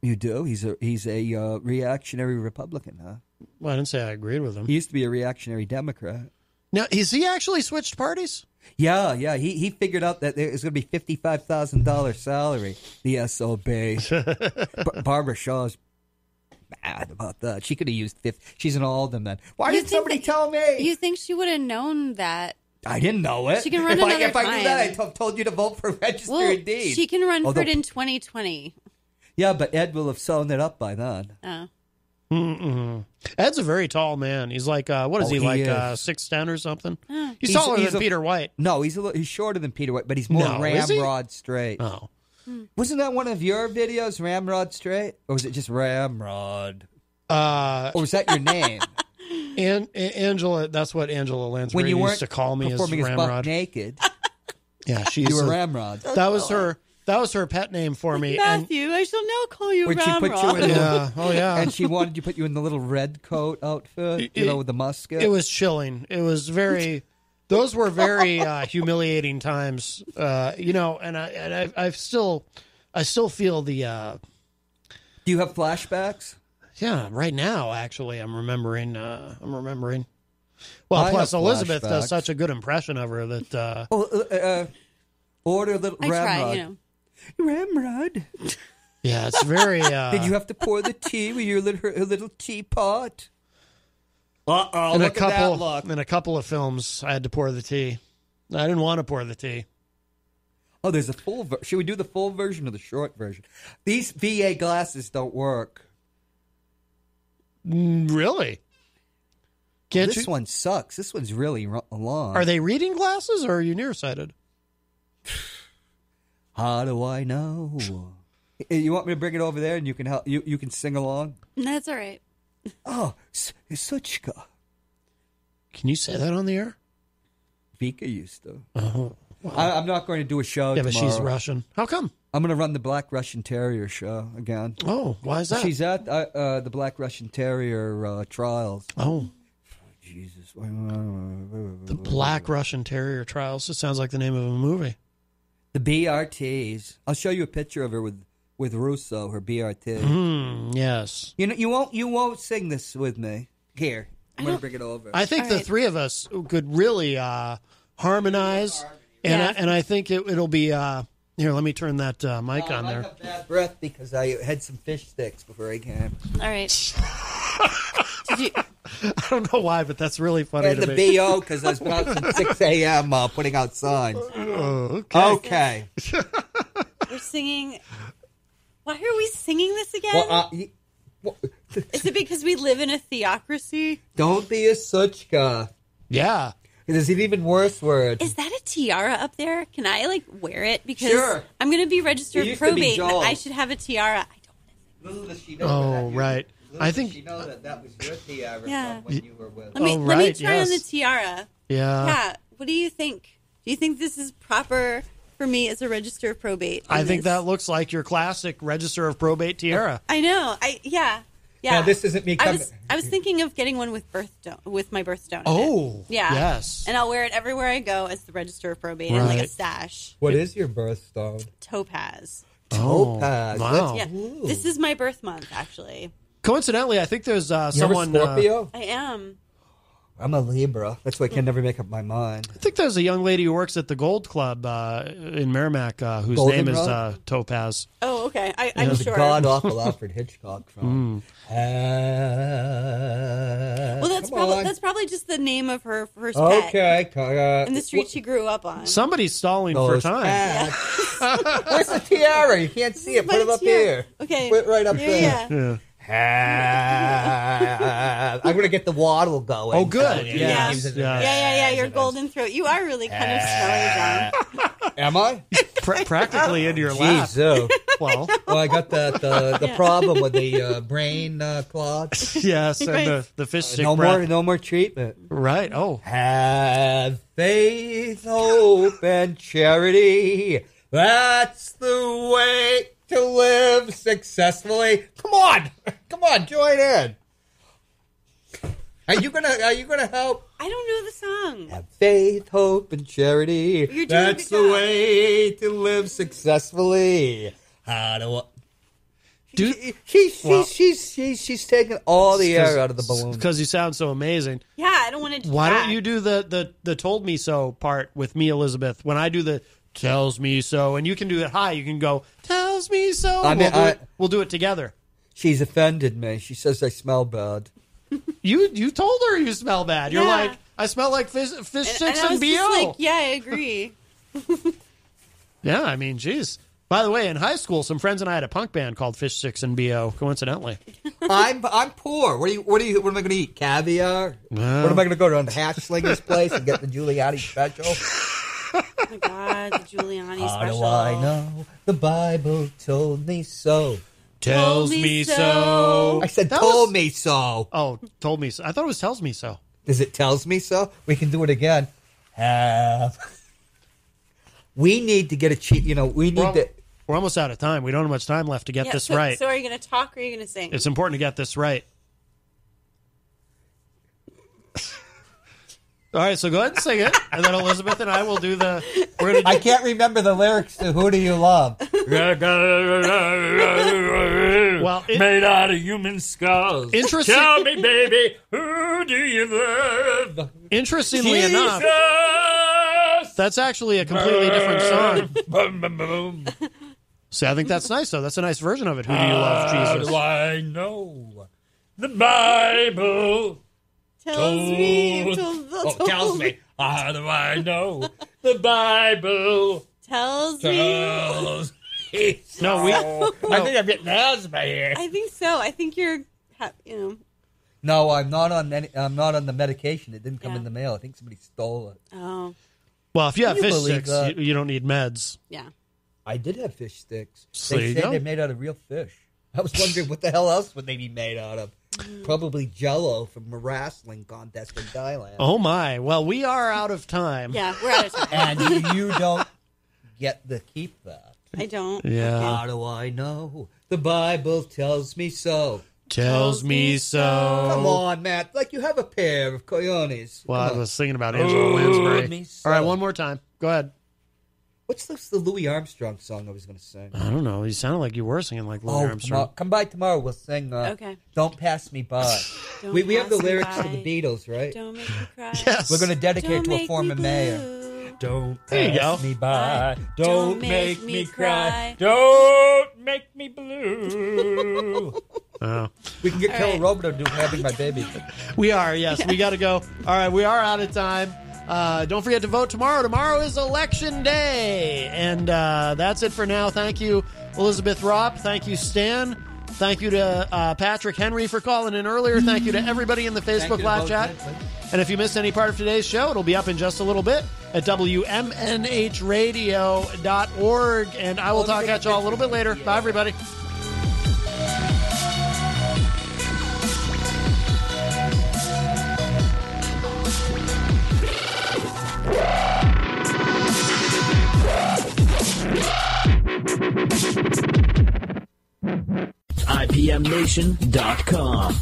You do? He's a reactionary Republican, huh? Well, I didn't say I agreed with him. He used to be a reactionary Democrat. Now, has he actually switched parties? Yeah. He figured out that it was going to be $55,000 salary, the SOB. Barbara Shaw's mad about that. She could have used 50. She's an alderman. Why didn't somebody tell me? You think she would have known that? I didn't know it. She can run another If I knew that, I'd have told you to vote for Register of Deeds. She can run for it in 2020. Yeah, but Ed will have sewn it up by then. Oh. Mm-mm. Ed's a very tall man. He's like, what is he, like 6'10" or something? He's taller than Peter White. No, he's shorter than Peter White, but he's more ramrod straight. Oh. Wasn't that one of your videos, Ramrod Straight? Or was it just Ramrod? Or was that your name? And Angela, that's what Angela Lansbury used to call me as Ramrod. Naked. Yeah, you were Ramrod. That was her pet name for me. Matthew, I shall now call you Ramrod. Ramrod. And she wanted you to put you in the little red coat outfit, with the musket. It was chilling. It was very. Those were very humiliating times, and I still feel the. Do you have flashbacks? Yeah, right now actually, I'm remembering. Well, plus Elizabeth does such a good impression of her that. Order a little Ramrod. Try, Ramrod. Yeah, it's very. Did you have to pour the tea with your little teapot? Uh-oh, in look at that look. In a couple of films, I had to pour the tea. I didn't want to pour the tea. Oh, there's a full version. Should we do the full version or the short version? These VA glasses don't work. Really? This one sucks. This one's really long. Are they reading glasses or are you nearsighted? How do I know? You want me to bring it over there and you can help? You can sing along? That's all right. Oh, Suchka. Can you say that on the air? Vika used to. Oh, wow. I'm not going to do a show tomorrow. But she's Russian. How come? I'm going to run the Black Russian Terrier show again. Oh, why is that? She's at the Black Russian Terrier trials. Oh. Jesus. The Black Russian Terrier trials. It sounds like the name of a movie. The BRTs. I'll show you a picture of her with Russo, her BRT. Yes. You won't sing this with me. Here, I'm going to bring it over. I think the three of us could really harmonize, and I think it'll be. Here, let me turn that mic on there. I have bad breath because I had some fish sticks before I came. All right. I don't know why, but that's really funny to me. The BO because I was out since 6 a.m. Putting out signs. Oh, okay. We're singing. Why are we singing this again? Well, is it because we live in a theocracy? Don't be a Suchka. Yeah. There's an even worse word. Is that a tiara up there? Can I wear it? Because I'm going to be registered probate. I should have a tiara. I don't. Oh, right. I think she knows that was your tiara from when you were with. Let me try on the tiara. Yeah. Yeah. What do you think? Do you think this is proper for me as a register of probate? I think that looks like your classic register of probate tiara. I know. Yeah. Now, this isn't me coming. I was thinking of getting one with my birthstone. Oh, yeah. Yes. And I'll wear it everywhere I go as the register of probate and like a sash. What is your birthstone? Topaz. Topaz. Wow. Yeah. This is my birth month, actually. Coincidentally, I think there's someone. Scorpio? I am. I'm a Libra. That's why I can never make up my mind. I think there's a young lady who works at the Gold Club in Merrimack whose Golden name is Rod? Topaz. Oh, okay. I'm There's sure. a god-awful Alfred Hitchcock film. Well, that's probably just the name of her first pet. Okay. In the street she grew up on. Somebody's stalling for time. Where's the tiara? You can't see it. Put it up here. Okay. Put it right up there. Yeah. I'm going to get the waddle going. Oh, good. Yeah. Your golden throat. You are really kind of smelly, John. Am I? Practically into your lap. Jeez, Well, I got the problem with the brain clots. Yes, and the fish stick no breath. No more treatment. Right. Oh. Have faith, hope, and charity. That's the way to live successfully. Come on, join in. Are you gonna help? I don't know the song. Have faith, hope, and charity. That's the way to live successfully. How do I? She's taking all the air out of the balloon because you sound so amazing. Yeah, I don't want to do Why that. don't you do the told me so part with me, Elizabeth? When I do the tells me so, and you can do it high, you can go tells me so. We'll do it together. She's offended me. She says I smell bad. You told her you smell bad. You're like, I smell like fish sticks and BO. Like, yeah, I agree. Yeah, I mean, geez. By the way, in high school, some friends and I had a punk band called Fish Sticks and BO. Coincidentally, I'm poor. What am I going to eat? Caviar? What am I going to go to the Hash Slinger's place and get the Giuliani special? Oh my God, the Giuliani special. How do I know? The Bible told me so. Tells me so. I said told me so. Oh, told me so. I thought it was tells me so. Is it tells me so? We can do it again. We need to get a cheat. We're almost out of time. We don't have much time left to get this right. So are you going to talk or are you going to sing? It's important to get this right. All right, so go ahead and sing it, and then Elizabeth and I will do the. I can't remember the lyrics to "Who Do You Love." Well, made out of human skulls. Interesting. Tell me, baby, who do you love? Interestingly enough, that's actually a completely different song. See, I think that's nice, though. That's a nice version of it. Who do you love, Jesus? How do I know? The Bible tells me. Tells me. How do I know? The Bible tells me. No, I think I'm getting asthma here. I think so. I think you're, No, I'm not on the medication. It didn't come in the mail. I think somebody stole it. Oh. Well, if you have fish sticks, you don't need meds. Yeah. I did have fish sticks. So they say they're made out of real fish. I was wondering what the hell else would they be made out of? Probably Jell-O from a wrestling contest in Thailand. Oh my! Well, we are out of time. Yeah, we're out of time. And you don't get to keep that. I don't. Yeah. How do I know? The Bible tells me so. Tells me so. Come on, Matt. Like you have a pair of cojones. Well, I was thinking about Angela Lansbury. All right, one more time. Go ahead. What's the Louis Armstrong song I was going to sing? I don't know. You sounded like you were singing like Louis Armstrong. Come by tomorrow. We'll sing okay. Don't Pass Me By. We have the lyrics to the Beatles, right? Don't make me cry. Yes. We're going to dedicate to a former mayor. Don't there you pass go. me by. Don't make me cry. Don't make me blue. Oh. We can get Carol Rober to do Having My Baby. We are, yes. We got to go. All right, we are out of time. Don't forget to vote tomorrow. Tomorrow is Election Day. And that's it for now. Thank you, Elizabeth Ropp. Thank you, Stan. Thank you to Patrick Henry for calling in earlier. Thank you to everybody in the Facebook Live chat. And if you missed any part of today's show, it'll be up in just a little bit at WMNHradio.org. And I will talk at you all a little bit later. Bye, everybody. IPMNation.com.